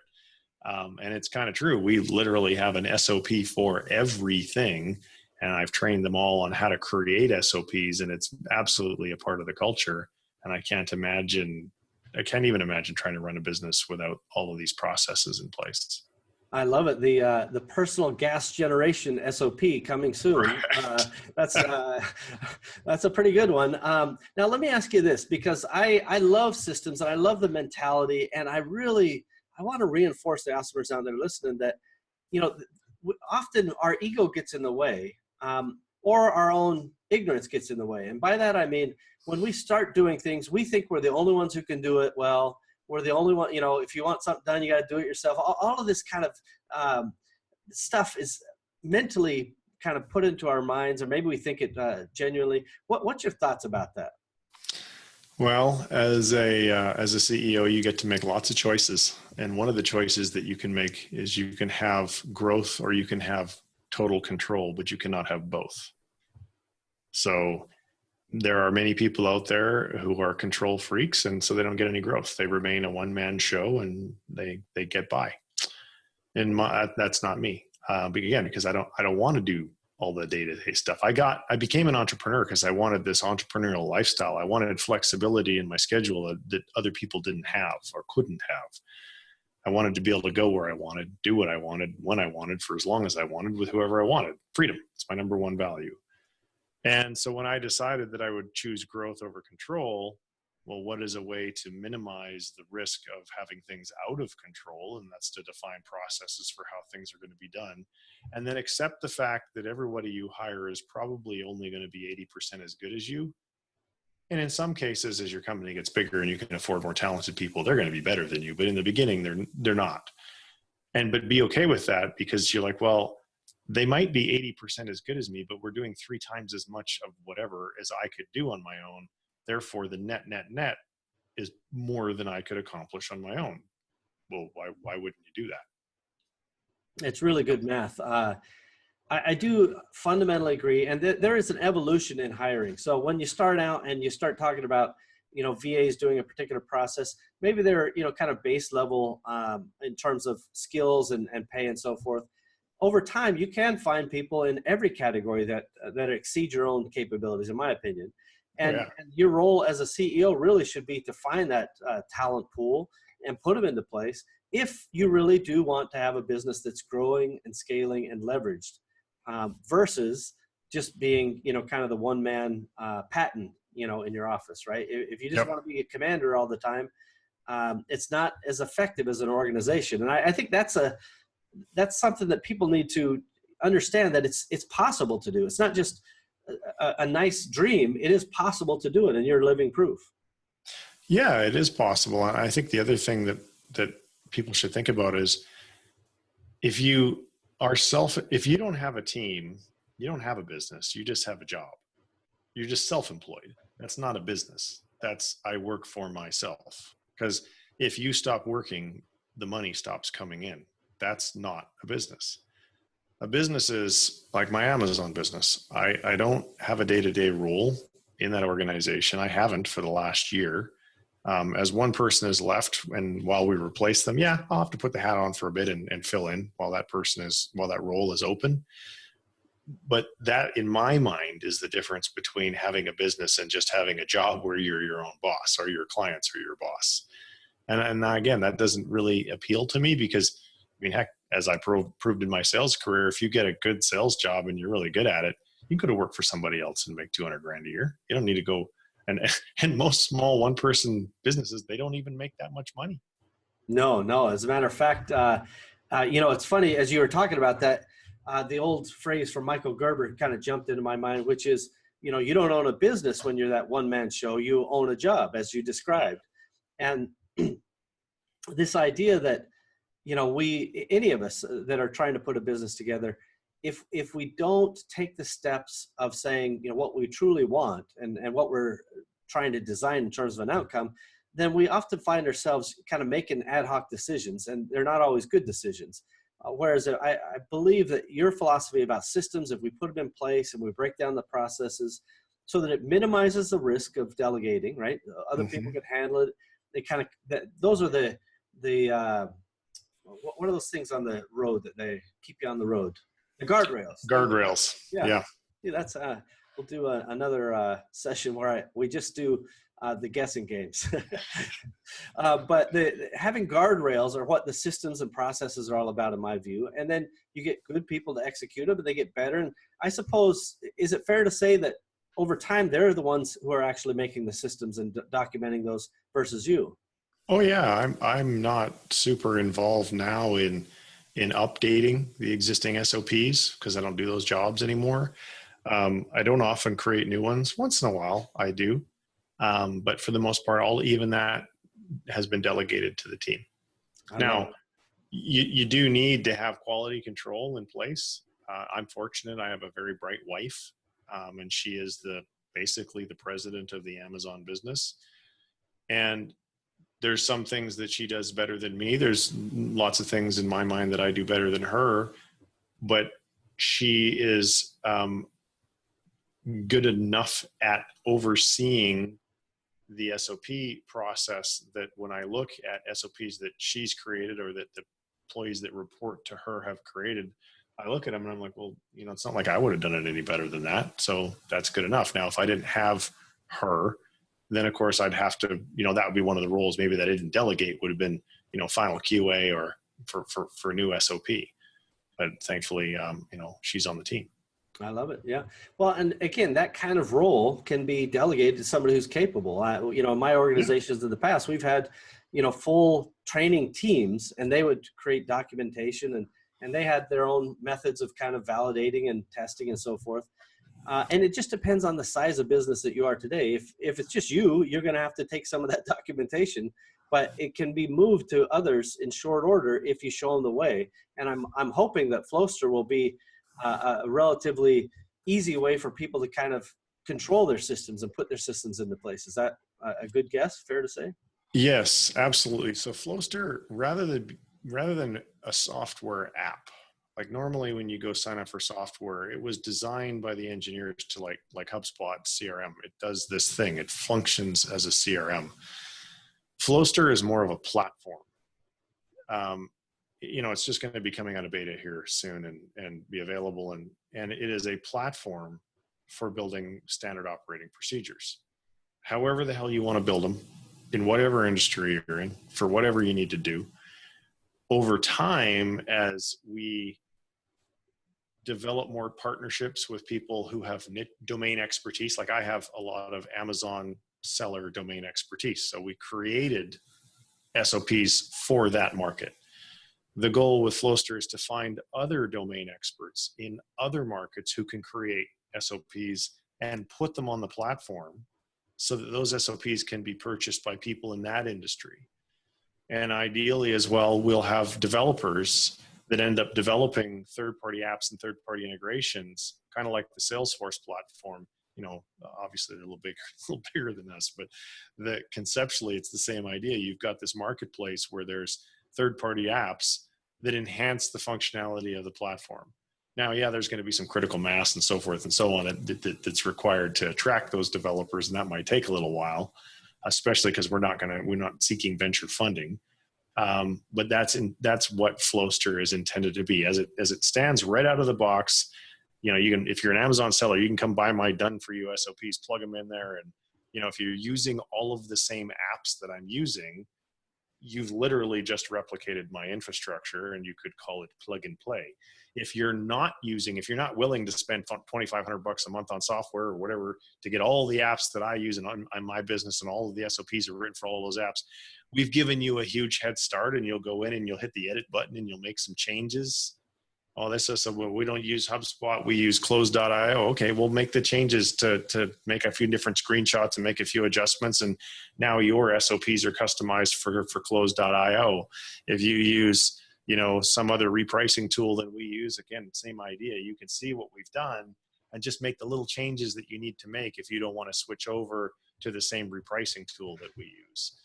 S3: And it's kind of true. We literally have an SOP for everything. And I've trained them all on how to create SOPs, and it's absolutely a part of the culture. And I can't even imagine trying to run a business without all of these processes in place.
S1: I love it. The personal gas generation SOP coming soon. That's a pretty good one. Now let me ask you this, because I love systems and I love the mentality, and I want to reinforce the customers out there listening that, often our ego gets in the way, or our own ignorance gets in the way. And by that, I mean, when we start doing things, we think we're the only ones who can do it well. We're the only one, if you want something done, you got to do it yourself. All of this kind of stuff is mentally kind of put into our minds, or maybe we think it genuinely. What's your thoughts about that?
S3: Well, as a CEO, you get to make lots of choices. And one of the choices that you can make is you can have growth or you can have total control, but you cannot have both. So there are many people out there who are control freaks, and so they don't get any growth. They remain a one-man show, and they get by. And that's not me. But again, because I don't want to do all the day-to-day stuff. I became an entrepreneur because I wanted this entrepreneurial lifestyle. I wanted flexibility in my schedule that other people didn't have or couldn't have. I wanted to be able to go where I wanted, do what I wanted, when I wanted, for as long as I wanted, with whoever I wanted. Freedom. It's my number one value. And so when I decided that I would choose growth over control, well, what is a way to minimize the risk of having things out of control? And that's to define processes for how things are going to be done. And then accept the fact that everybody you hire is probably only going to be 80% as good as you. And in some cases, as your company gets bigger and you can afford more talented people, they're going to be better than you. But in the beginning, they're not. But be okay with that, because you're like, well, they might be 80% as good as me, but we're doing 3 times as much of whatever as I could do on my own. Therefore, the net is more than I could accomplish on my own. Well, why wouldn't you do that?
S1: It's really good math. I do fundamentally agree. And there is an evolution in hiring. So when you start out and you start talking about, VAs doing a particular process, maybe they're, kind of base level in terms of skills and pay and so forth. Over time, you can find people in every category that exceed your own capabilities, in my opinion. And, and your role as a CEO really should be to find that talent pool and put them into place if you really do want to have a business that's growing and scaling and leveraged, versus just being, kind of the one-man Patton, in your office, right? If you just want to be a commander all the time, it's not as effective as an organization. And I think that's something that people need to understand, that it's possible to do. It's not just a nice dream. It is possible to do it, and you're living proof.
S3: Yeah, it is possible. And I think the other thing that people should think about is, if you don't have a team, you don't have a business, you just have a job. You're just self-employed. That's not a business. I work for myself. Because if you stop working, the money stops coming in. That's not a business. A business is like my Amazon business. I don't have a day-to-day role in that organization. I haven't for the last year. As one person has left, and while we replace them, I'll have to put the hat on for a bit and fill in while that role is open. But that, in my mind, is the difference between having a business and just having a job where you're your own boss, or your clients are your boss. And again, that doesn't really appeal to me, because, heck, as I proved in my sales career, if you get a good sales job and you're really good at it, you could have worked for somebody else and make $200,000 a year. You don't need to go. And most small one-person businesses, they don't even make that much money.
S1: No. As a matter of fact, it's funny, as you were talking about that, the old phrase from Michael Gerber kind of jumped into my mind, which is, you don't own a business when you're that one-man show. You own a job, as you described. And this idea that, any of us that are trying to put a business together, if we don't take the steps of saying, what we truly want and what we're trying to design in terms of an outcome, then we often find ourselves kind of making ad hoc decisions, and they're not always good decisions. Whereas I believe that your philosophy about systems, if we put them in place and we break down the processes so that it minimizes the risk of delegating, right? Other people can handle it. They kind of, those are the what are those things on the road that they keep you on the road? The guardrails.
S3: Guardrails. Yeah.
S1: That's we'll do another session where we just do the guessing games. But having guardrails are what the systems and processes are all about, in my view. And then you get good people to execute them, but they get better. And I suppose, is it fair to say that over time, they're the ones who are actually making the systems and documenting those versus you?
S3: Oh yeah, I'm not super involved now in updating the existing SOPs, because I don't do those jobs anymore. I don't often create new ones. Once in a while, I do. But for the most part, even that has been delegated to the team. Now, you do need to have quality control in place. I'm fortunate. I have a very bright wife, and she is basically the president of the Amazon business. And there's some things that she does better than me. There's lots of things in my mind that I do better than her, but she is good enough at overseeing the SOP process that when I look at SOPs that she's created, or that the employees that report to her have created, I look at them and I'm like, well, it's not like I would have done it any better than that. So that's good enough. Now, if I didn't have her, then of course I'd have to, that would be one of the roles maybe that I didn't delegate, would have been, final QA or for new SOP. But thankfully, she's on the team.
S1: I love it. Yeah. Well, and again, that kind of role can be delegated to somebody who's capable. In my
S3: Yeah.
S1: organizations in the past, we've had, full training teams, and they would create documentation, and they had their own methods of kind of validating and testing and so forth. And it just depends on the size of business that you are today. If it's just you, you're going to have to take some of that documentation, but it can be moved to others in short order if you show them the way. And I'm hoping that Flowster will be a relatively easy way for people to kind of control their systems and put their systems into place. Is that a good guess? Fair to say?
S3: Yes, absolutely. So Flowster, rather than a software app, like normally when you go sign up for software, it was designed by the engineers to like HubSpot CRM. It does this thing. It functions as a CRM. Flowster is more of a platform. It's just going to be coming out of beta here soon and be available. And it is a platform for building standard operating procedures. However the hell you want to build them, in whatever industry you're in, for whatever you need to do. Over time, as we develop more partnerships with people who have domain expertise, like I have a lot of Amazon seller domain expertise. So we created SOPs for that market. The goal with Flowster is to find other domain experts in other markets who can create SOPs and put them on the platform so that those SOPs can be purchased by people in that industry. And ideally as well, we'll have developers that end up developing third-party apps and third-party integrations, kind of like the Salesforce platform. Obviously they're a little bigger than us, but conceptually it's the same idea. You've got this marketplace where there's third-party apps that enhance the functionality of the platform. Now, yeah, there's going to be some critical mass and so forth and so on that's required to attract those developers, and that might take a little while, especially because we're not seeking venture funding. But that's what Flowster is intended to be. As it stands right out of the box, if you're an Amazon seller, you can come buy my done for you SOPs, plug them in there, and if you're using all of the same apps that I'm using, you've literally just replicated my infrastructure, and you could call it plug and play. If you're not willing to spend $2,500 a month on software or whatever to get all the apps that I use on my business, and all of the SOPs are written for all those apps, we've given you a huge head start, and you'll go in and you'll hit the edit button and you'll make some changes. Oh, this is well, we don't use HubSpot, we use close.io. Okay, we'll make the changes to make a few different screenshots and make a few adjustments, and now your SOPs are customized for close.io. If you use some other repricing tool that we use, again, same idea. You can see what we've done and just make the little changes that you need to make if you don't want to switch over to the same repricing tool that we use.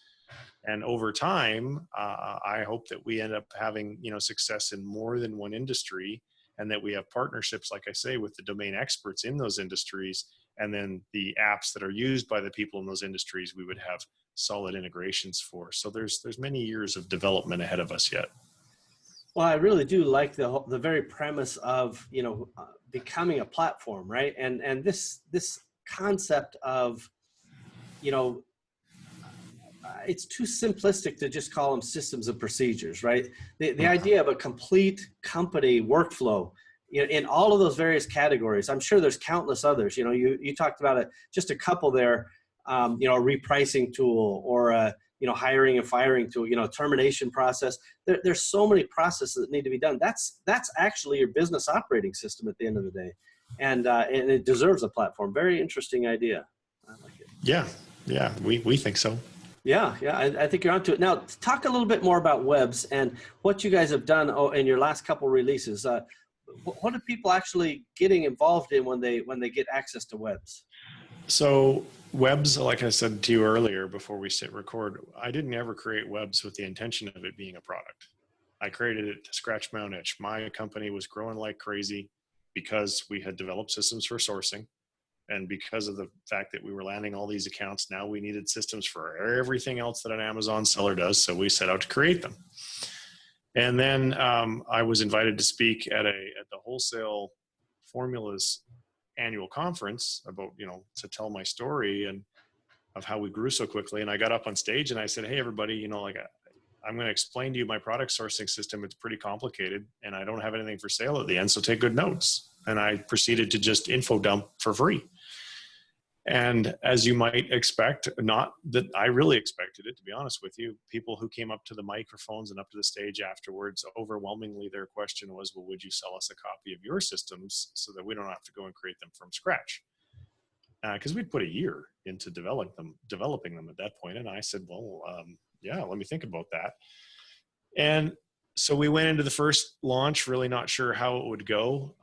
S3: And over time, I hope that we end up having, success in more than one industry, and that we have partnerships, like I say, with the domain experts in those industries, and then the apps that are used by the people in those industries, we would have solid integrations for. So there's many years of development ahead of us yet.
S1: Well, I really do like the very premise of becoming a platform, right? And this concept of it's too simplistic to just call them systems of procedures, right? The idea of a complete company workflow in all of those various categories. I'm sure there's countless others. You talked about just a couple there. A repricing tool, or a hiring and firing tool, termination process. There's so many processes that need to be done. That's actually your business operating system at the end of the day, and it deserves a platform. Very interesting idea. I like it.
S3: Yeah, we think so.
S1: Yeah, I think you're onto it. Now, talk a little bit more about webs and what you guys have done in your last couple releases. What are people actually getting involved in when they get access to webs?
S3: So webs, like I said to you earlier before we record, I didn't ever create webs with the intention of it being a product. I created it to scratch my own itch. My company was growing like crazy because we had developed systems for sourcing. And because of the fact that we were landing all these accounts, now we needed systems for everything else that an Amazon seller does. So we set out to create them. And then I was invited to speak at the Wholesale Formulas annual conference about, to tell my story and of how we grew so quickly. And I got up on stage and I said, hey, everybody, I'm going to explain to you my product sourcing system. It's pretty complicated and I don't have anything for sale at the end. So take good notes. and I proceeded to just info dump for free. And as you might expect, not that I really expected it, to be honest with you, people who came up to the microphones and up to the stage afterwards, overwhelmingly their question was, well, would you sell us a copy of your systems so that we don't have to go and create them from scratch? Because we'd put a year into developing them at that point. And I said, well, yeah, let me think about that. And so we went into the first launch, really not sure how it would go.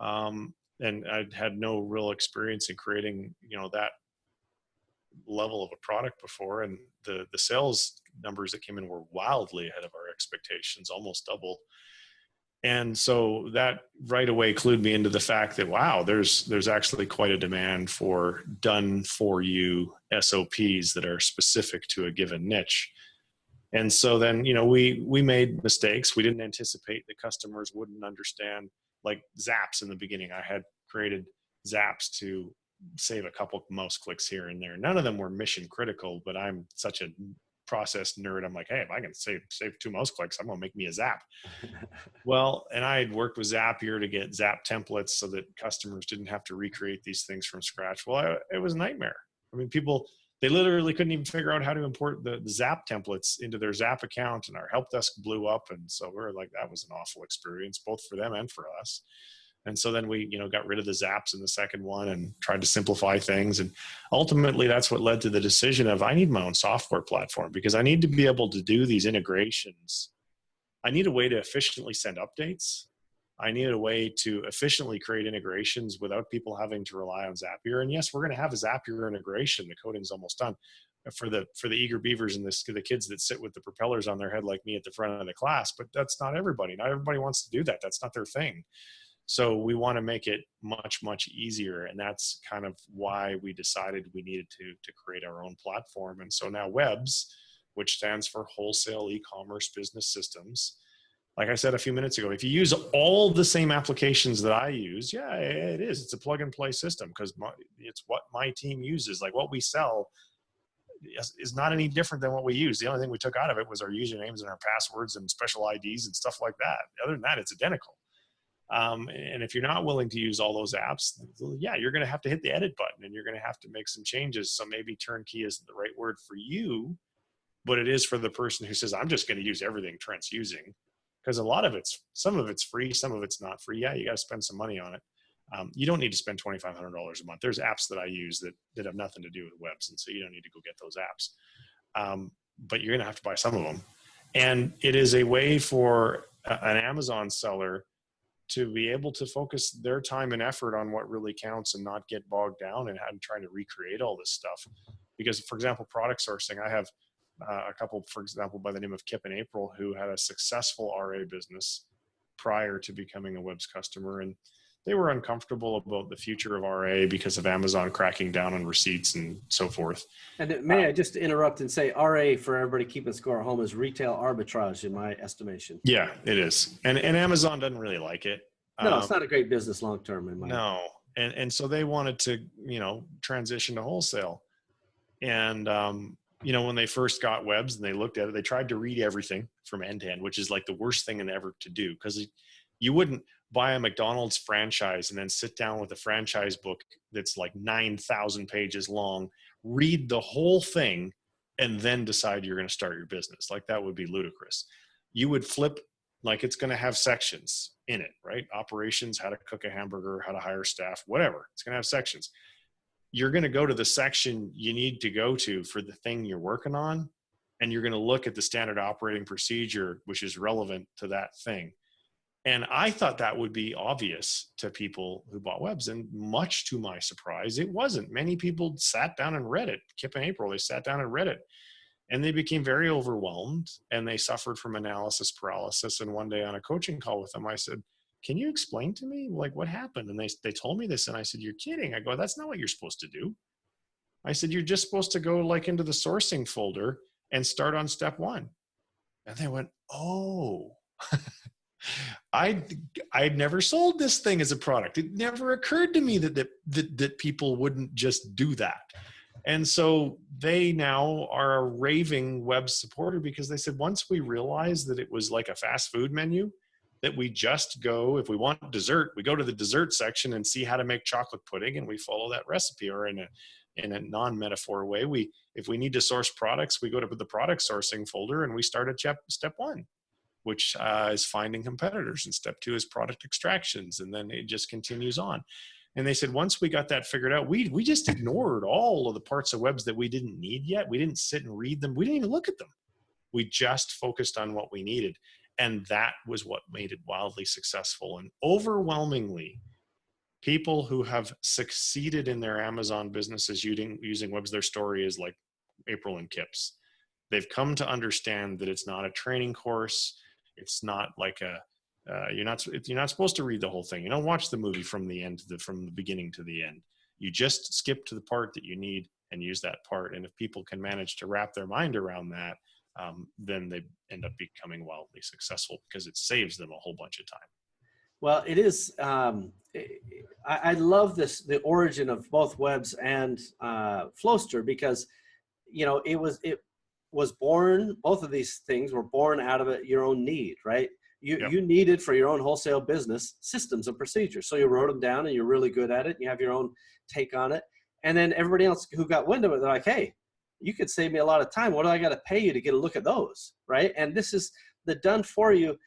S3: And I'd had no real experience in creating, that level of a product before. And the sales numbers that came in were wildly ahead of our expectations, almost double. And so that right away clued me into the fact that, wow, there's actually quite a demand for done for you SOPs that are specific to a given niche. And so then, we made mistakes. We didn't anticipate that customers wouldn't understand, like Zaps in the beginning. I had created Zaps to save a couple mouse clicks here and there. None of them were mission critical, but I'm such a process nerd. I'm like, hey, if I can save 2 mouse clicks, I'm gonna make me a Zap. Well, and I had worked with Zapier to get Zap templates so that customers didn't have to recreate these things from scratch. Well, it was a nightmare. I mean, they literally couldn't even figure out how to import the Zap templates into their Zap account, and our help desk blew up. And so we were like, that was an awful experience, both for them and for us. And so then we, got rid of the Zaps in the second one and tried to simplify things. And ultimately that's what led to the decision of, I need my own software platform because I need to be able to do these integrations. I need a way to efficiently send updates. I needed a way to efficiently create integrations without people having to rely on Zapier. And yes, we're going to have a Zapier integration. The coding's almost done for the eager beavers and the kids that sit with the propellers on their head like me at the front of the class. But that's not everybody. Not everybody wants to do that. That's not their thing. So we want to make it much, much easier. And that's kind of why we decided we needed to create our own platform. And so now WEBS, which stands for Wholesale E-commerce Business Systems. Like I said a few minutes ago, if you use all the same applications that I use, yeah, it is. It's a plug and play system because it's what my team uses. Like what we sell is not any different than what we use. The only thing we took out of it was our usernames and our passwords and special IDs and stuff like that. Other than that, it's identical. And if you're not willing to use all those apps, yeah, you're going to have to hit the edit button and you're going to have to make some changes. So maybe turnkey isn't the right word for you, but it is for the person who says, I'm just going to use everything Trent's using. Because some of it's free, some of it's not free. Yeah, you got to spend some money on it. You don't need to spend $2,500 a month. There's apps that I use that have nothing to do with webs. And so you don't need to go get those apps. But you're going to have to buy some of them. And it is a way for an Amazon seller to be able to focus their time and effort on what really counts and not get bogged down and trying to recreate all this stuff. Because, for example, product sourcing, I have a couple, for example, by the name of Kip and April, who had a successful RA business prior to becoming a Webs customer. And they were uncomfortable about the future of RA because of Amazon cracking down on receipts and so forth.
S1: And may I just interrupt and say RA, for everybody keeping score at home, is retail arbitrage in my estimation.
S3: Yeah, it is. And Amazon doesn't really like it.
S1: No, it's not a great business long-term in my
S3: No. And so they wanted to, transition to wholesale. And, when they first got Webs and they looked at it, they tried to read everything from end to end, which is like the worst thing ever to do, because you wouldn't buy a McDonald's franchise and then sit down with a franchise book that's like 9,000 pages long, read the whole thing, and then decide you're going to start your business. Like that would be ludicrous. You would flip, like it's going to have sections in it, right? Operations, how to cook a hamburger, how to hire staff, whatever. It's going to have sections. You're going to go to the section you need to go to for the thing you're working on, and you're going to look at the standard operating procedure, which is relevant to that thing. And I thought that would be obvious to people who bought Webs, and much to my surprise, it wasn't. Many people sat down and read it. Kip and April, they sat down and read it, and they became very overwhelmed, and they suffered from analysis paralysis. And one day on a coaching call with them, I said, can you explain to me like what happened? And they told me this, and I said, you're kidding. I go, that's not what you're supposed to do. I said, you're just supposed to go like into the sourcing folder and start on step 1. And they went, oh, I'd never sold this thing as a product. It never occurred to me that people wouldn't just do that. And so they now are a raving web supporter, because they said, once we realized that it was like a fast food menu, that we just go, if we want dessert, we go to the dessert section and see how to make chocolate pudding, and we follow that recipe. Or in a non-metaphor way, if we need to source products, we go to the product sourcing folder and we start at step one, which is finding competitors, and step two is product extractions, and then it just continues on. And they said, once we got that figured out, we just ignored all of the parts of webs that we didn't need yet. We didn't sit and read them. We didn't even look at them. We just focused on what we needed. And that was what made it wildly successful. And overwhelmingly, people who have succeeded in their Amazon businesses using webs, their story is like April and Kip's. They've come to understand that it's not a training course. It's not like you're not supposed to read the whole thing. You don't watch the movie from the beginning to the end. You just skip to the part that you need and use that part. And if people can manage to wrap their mind around that, then they end up becoming wildly successful, because it saves them a whole bunch of time.
S1: Well, it is. I love the origin of both webs and Flowster, because it was born. Both of these things were born out of your own need, right? You needed for your own wholesale business systems and procedures, so you wrote them down, and you're really good at it. And you have your own take on it, and then everybody else who got wind of it, they're like, "Hey, you could save me a lot of time. What do I got to pay you to get a look at those?" Right? And this is the done for you.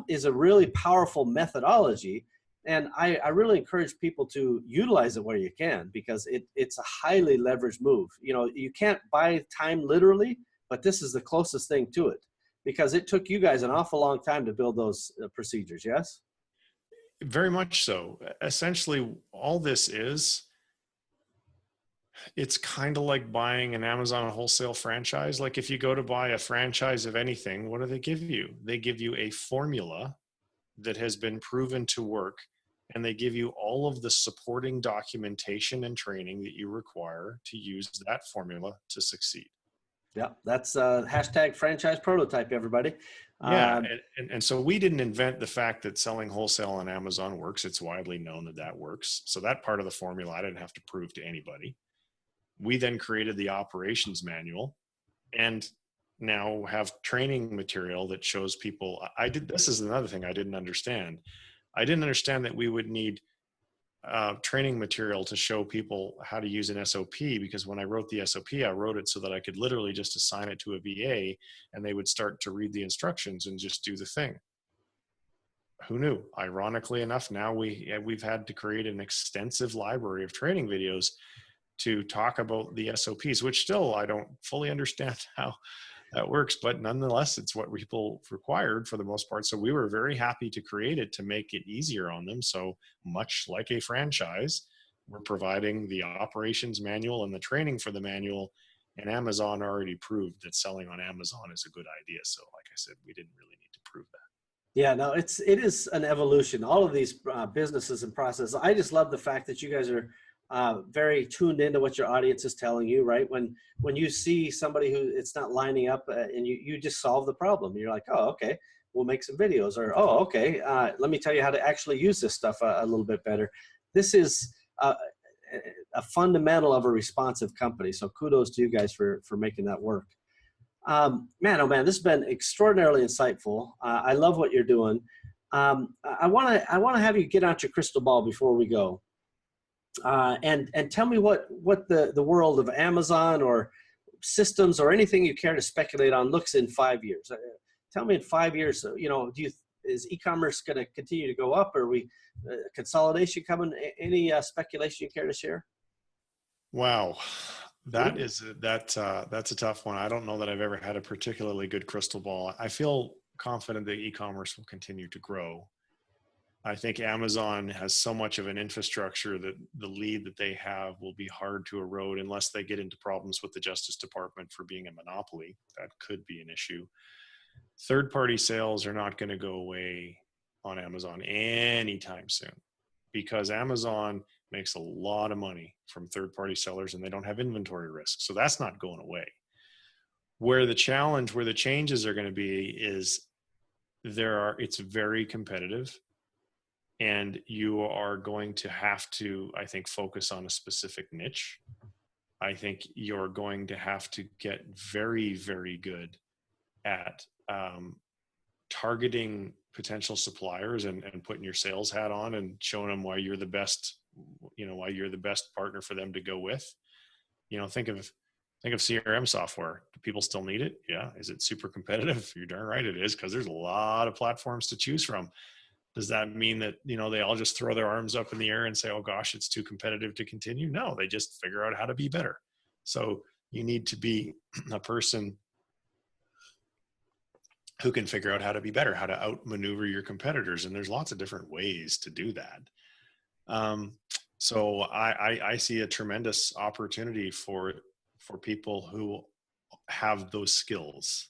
S1: Is a really powerful methodology, and I really encourage people to utilize it where you can, because it's a highly leveraged move. You can't buy time literally, but this is the closest thing to it, because it took you guys an awful long time to build those procedures. Yes?
S3: Very much so. Essentially, all this is, it's kind of like buying an Amazon wholesale franchise. Like, if you go to buy a franchise of anything, what do they give you? They give you a formula that has been proven to work, and they give you all of the supporting documentation and training that you require to use that formula to succeed.
S1: Yeah, that's hashtag franchise prototype, everybody.
S3: Yeah, and so we didn't invent the fact that selling wholesale on Amazon works. It's widely known that that works. So that part of the formula I didn't have to prove to anybody. We then created the operations manual, and now have training material that shows people. This is another thing I didn't understand. I didn't understand that we would need training material to show people how to use an SOP, because when I wrote the SOP, I wrote it so that I could literally just assign it to a VA, and they would start to read the instructions and just do the thing. Who knew? Ironically enough, now we've had to create an extensive library of training videos to talk about the SOPs, which still I don't fully understand how that works, but nonetheless, it's what people required for the most part. So we were very happy to create it to make it easier on them. So much like a franchise, we're providing the operations manual and the training for the manual, and Amazon already proved that selling on Amazon is a good idea. So like I said, we didn't really need to prove that.
S1: Yeah, no, it is an evolution. All of these businesses and processes. I just love the fact that you guys are very tuned into what your audience is telling you, right? When you see somebody who it's not lining up, and you just solve the problem. You're like, oh, okay, we'll make some videos, or oh, okay, let me tell you how to actually use this stuff a little bit better. This is a fundamental of a responsive company. So kudos to you guys for making that work. Man, oh man, this has been extraordinarily insightful. I love what you're doing. I want to have you get out your crystal ball before we go. And tell me what the world of Amazon or systems or anything you care to speculate on looks in 5 years. Tell me in 5 years, is e-commerce going to continue to go up? Or are we consolidation coming? Any speculation you care to share?
S3: Wow, that's a tough one. I don't know that I've ever had a particularly good crystal ball. I feel confident that e-commerce will continue to grow. I think Amazon has so much of an infrastructure that the lead that they have will be hard to erode unless they get into problems with the Justice Department for being a monopoly. That could be an issue. Third-party sales are not going to go away on Amazon anytime soon, because Amazon makes a lot of money from third-party sellers and they don't have inventory risk. So that's not going away. Where the changes are going to be is it's very competitive. And you are going to have to, I think, focus on a specific niche. I think you're going to have to get very, very good at targeting potential suppliers and putting your sales hat on and showing them why you're the best, why you're the best partner for them to go with. Think of CRM software. Do people still need it? Yeah. Is it super competitive? You're darn right it is, because there's a lot of platforms to choose from. Does that mean that, they all just throw their arms up in the air and say, oh gosh, it's too competitive to continue? No, they just figure out how to be better. So you need to be a person who can figure out how to be better, how to outmaneuver your competitors. And there's lots of different ways to do that. So I see a tremendous opportunity for people who have those skills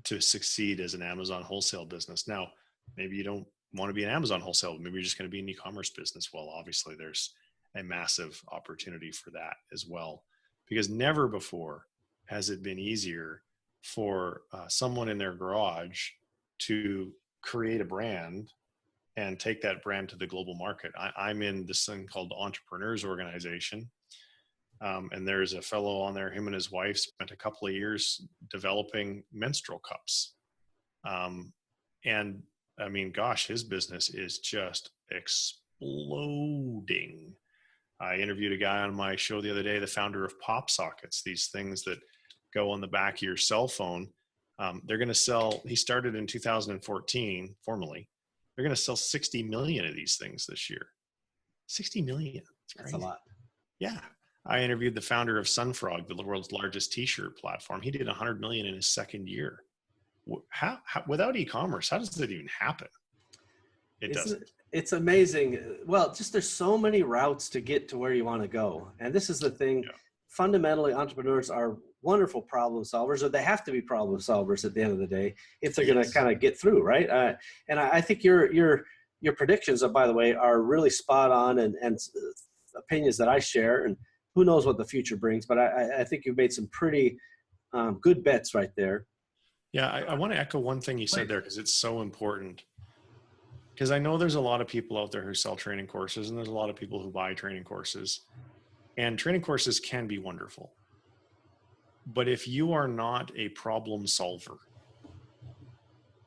S3: to succeed as an Amazon wholesale business. Now, maybe you don't want to be an Amazon wholesale. Maybe you're just going to be an e-commerce business. Well, obviously there's a massive opportunity for that as well, because never before has it been easier for someone in their garage to create a brand and take that brand to the global market. I'm in this thing called the Entrepreneurs Organization. And there's a fellow on there, him and his wife spent a couple of years developing menstrual cups. And I mean, gosh, his business is just exploding. I interviewed a guy on my show the other day, the founder of Pop Sockets, these things that go on the back of your cell phone. They're going to sell, he started in 2014, formally. They're going to sell 60 million of these things this year. 60 million.
S1: That's a lot.
S3: Yeah. I interviewed the founder of Sunfrog, the world's largest t-shirt platform. He did 100 million in his second year. How without e-commerce, how does that even happen? It doesn't.
S1: It's amazing. Well, just there's so many routes to get to where you want to go. And this is the thing. Yeah. Fundamentally, entrepreneurs are wonderful problem solvers, or they have to be problem solvers at the end of the day if they're going to kind of get through, right? And I think your predictions, by the way, are really spot on, and opinions that I share. And who knows what the future brings, but I think you've made some pretty good bets right there.
S3: Yeah, I want to echo one thing you said there, because it's so important. Because I know there's a lot of people out there who sell training courses, and there's a lot of people who buy training courses. And training courses can be wonderful. But if you are not a problem solver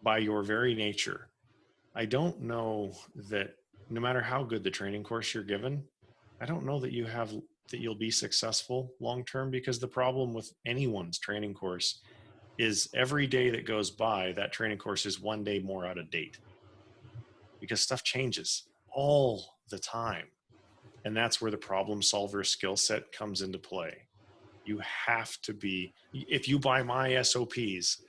S3: by your very nature, I don't know that no matter how good the training course you're given, I don't know that you'll be successful long-term, because the problem with anyone's training course is every day that goes by, that training course is one day more out of date, because stuff changes all the time. And that's where the problem solver skill set comes into play. You have to be, if you buy my SOPs,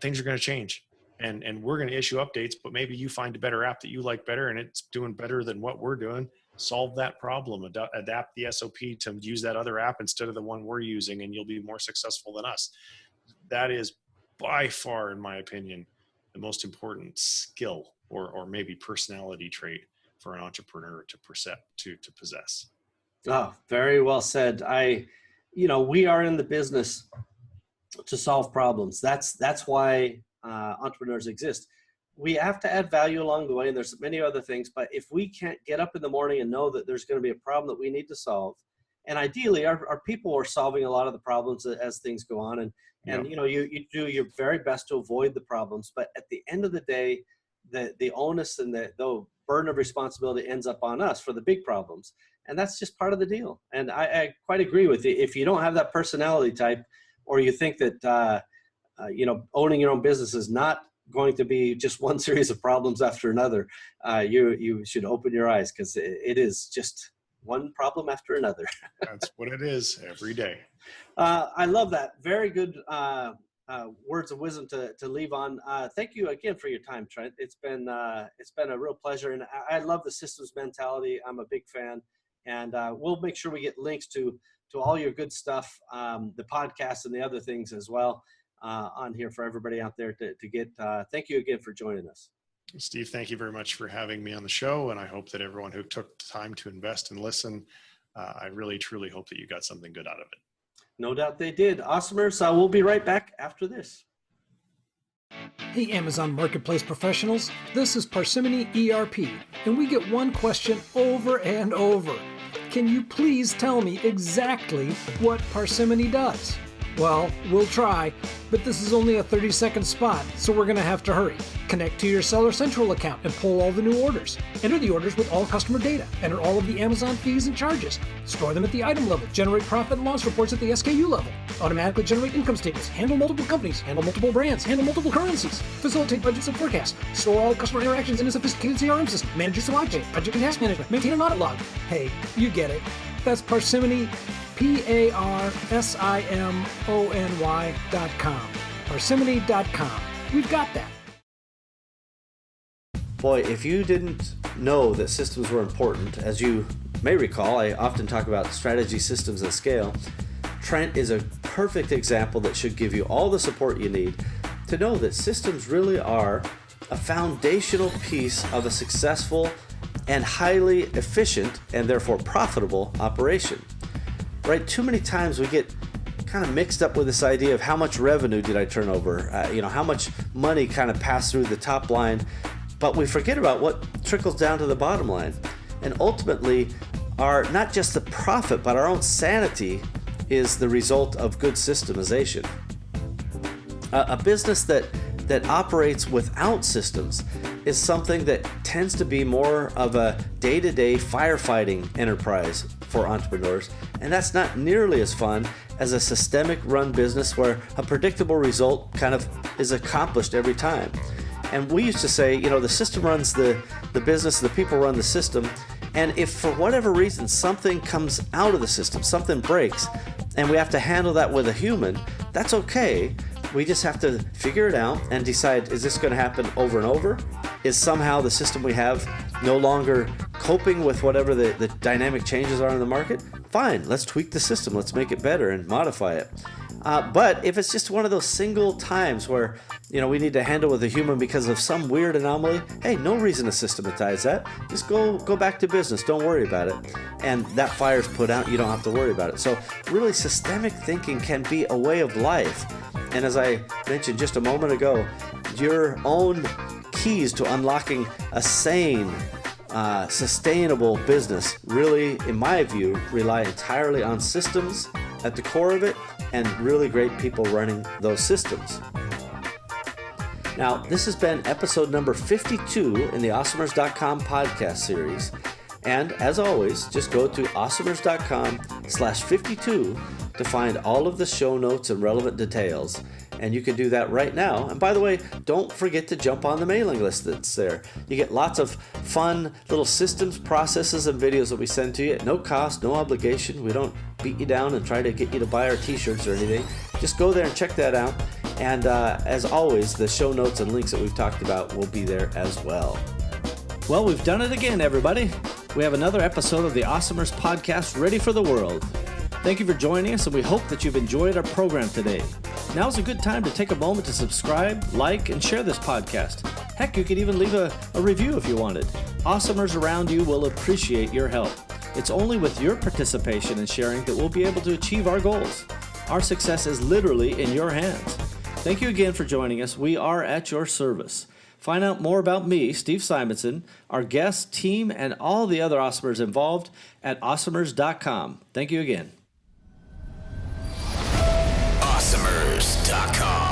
S3: things are going to change, and we're going to issue updates, but maybe you find a better app that you like better, and it's doing better than what we're doing. Solve that problem, adapt the SOP to use that other app instead of the one we're using, and you'll be more successful than us. That is by far, in my opinion, the most important skill or maybe personality trait for an entrepreneur to possess.
S1: Oh, very well said. We are in the business to solve problems. That's why entrepreneurs exist. We have to add value along the way, and there's many other things, but if we can't get up in the morning and know that there's going to be a problem that we need to solve, and ideally our people are solving a lot of the problems as things go on, and you do your very best to avoid the problems, but at the end of the day, the onus and the burden of responsibility ends up on us for the big problems, and that's just part of the deal. And I quite agree with you. If you don't have that personality type, or you think that owning your own business is not going to be just one series of problems after another, you should open your eyes, because it is just one problem after another.
S3: That's what it is every day.
S1: I love that. Very good words of wisdom to leave on. Thank you again for your time, Trent. It's been a real pleasure, and I love the systems mentality. I'm a big fan, and we'll make sure we get links to all your good stuff, the podcast and the other things as well, on here for everybody out there to get. Thank you again for joining us.
S3: Steve, thank you very much for having me on the show. And I hope that everyone who took the time to invest and listen, I really, truly hope that you got something good out of it.
S1: No doubt they did. Awesomers, we'll be right back after this.
S4: Hey, Amazon Marketplace professionals, this is Parsimony ERP, and we get one question over and over. Can you please tell me exactly what Parsimony does? Well, we'll try, but this is only a 30-second spot, so we're going to have to hurry. Connect to your Seller Central account and pull all the new orders. Enter the orders with all customer data. Enter all of the Amazon fees and charges. Store them at the item level. Generate profit and loss reports at the SKU level. Automatically generate income statements. Handle multiple companies. Handle multiple brands. Handle multiple currencies. Facilitate budgets and forecasts. Store all customer interactions in a sophisticated CRM system. Manage your supply chain. Project and task management. Maintain an audit log. Hey, you get it. That's Parsimony, PARSIMONY.com. Parsimony.com. We've got that.
S1: Boy, if you didn't know that systems were important, as you may recall, I often talk about strategy, systems, and scale. Trent is a perfect example that should give you all the support you need to know that systems really are a foundational piece of a successful and highly efficient and therefore profitable operation. Right? Too many times we get kind of mixed up with this idea of how much revenue did I turn over, how much money kind of passed through the top line, but we forget about what trickles down to the bottom line. And ultimately, not just the profit, but our own sanity is the result of good systemization. A business that operates without systems is something that tends to be more of a day-to-day firefighting enterprise for entrepreneurs, and that's not nearly as fun as a systemic run business where a predictable result kind of is accomplished every time. And we used to say, the system runs the business, the people run the system, and if for whatever reason something comes out of the system, something breaks, and we have to handle that with a human, that's okay. We just have to figure it out and decide, is this going to happen over and over? Is somehow the system we have no longer coping with whatever the dynamic changes are in the market? Fine, let's tweak the system. Let's make it better and modify it. But if it's just one of those single times where we need to handle with a human because of some weird anomaly, hey, no reason to systematize that. Just go back to business. Don't worry about it. And that fire's put out. You don't have to worry about it. So really, systemic thinking can be a way of life. And as I mentioned just a moment ago, your own keys to unlocking a sane, sustainable business really, in my view, rely entirely on systems at the core of it and really great people running those systems. Now, this has been episode number 52 in the Awesomers.com podcast series. And as always, just go to awesomers.com/52 to find all of the show notes and relevant details. And you can do that right now. And by the way, don't forget to jump on the mailing list that's there. You get lots of fun little systems, processes, and videos that we send to you at no cost, no obligation. We don't beat you down and try to get you to buy our t-shirts or anything. Just go there and check that out. And as always, the show notes and links that we've talked about will be there as well. Well, we've done it again, everybody. We have another episode of the Awesomers podcast ready for the world. Thank you for joining us, and we hope that you've enjoyed our program today. Now's a good time to take a moment to subscribe, like, and share this podcast. Heck, you could even leave a review if you wanted. Awesomers around you will appreciate your help. It's only with your participation and sharing that we'll be able to achieve our goals. Our success is literally in your hands. Thank you again for joining us. We are at your service. Find out more about me, Steve Simonson, our guest, team, and all the other Awesomers involved at awesomers.com. Thank you again.
S5: Awesomers.com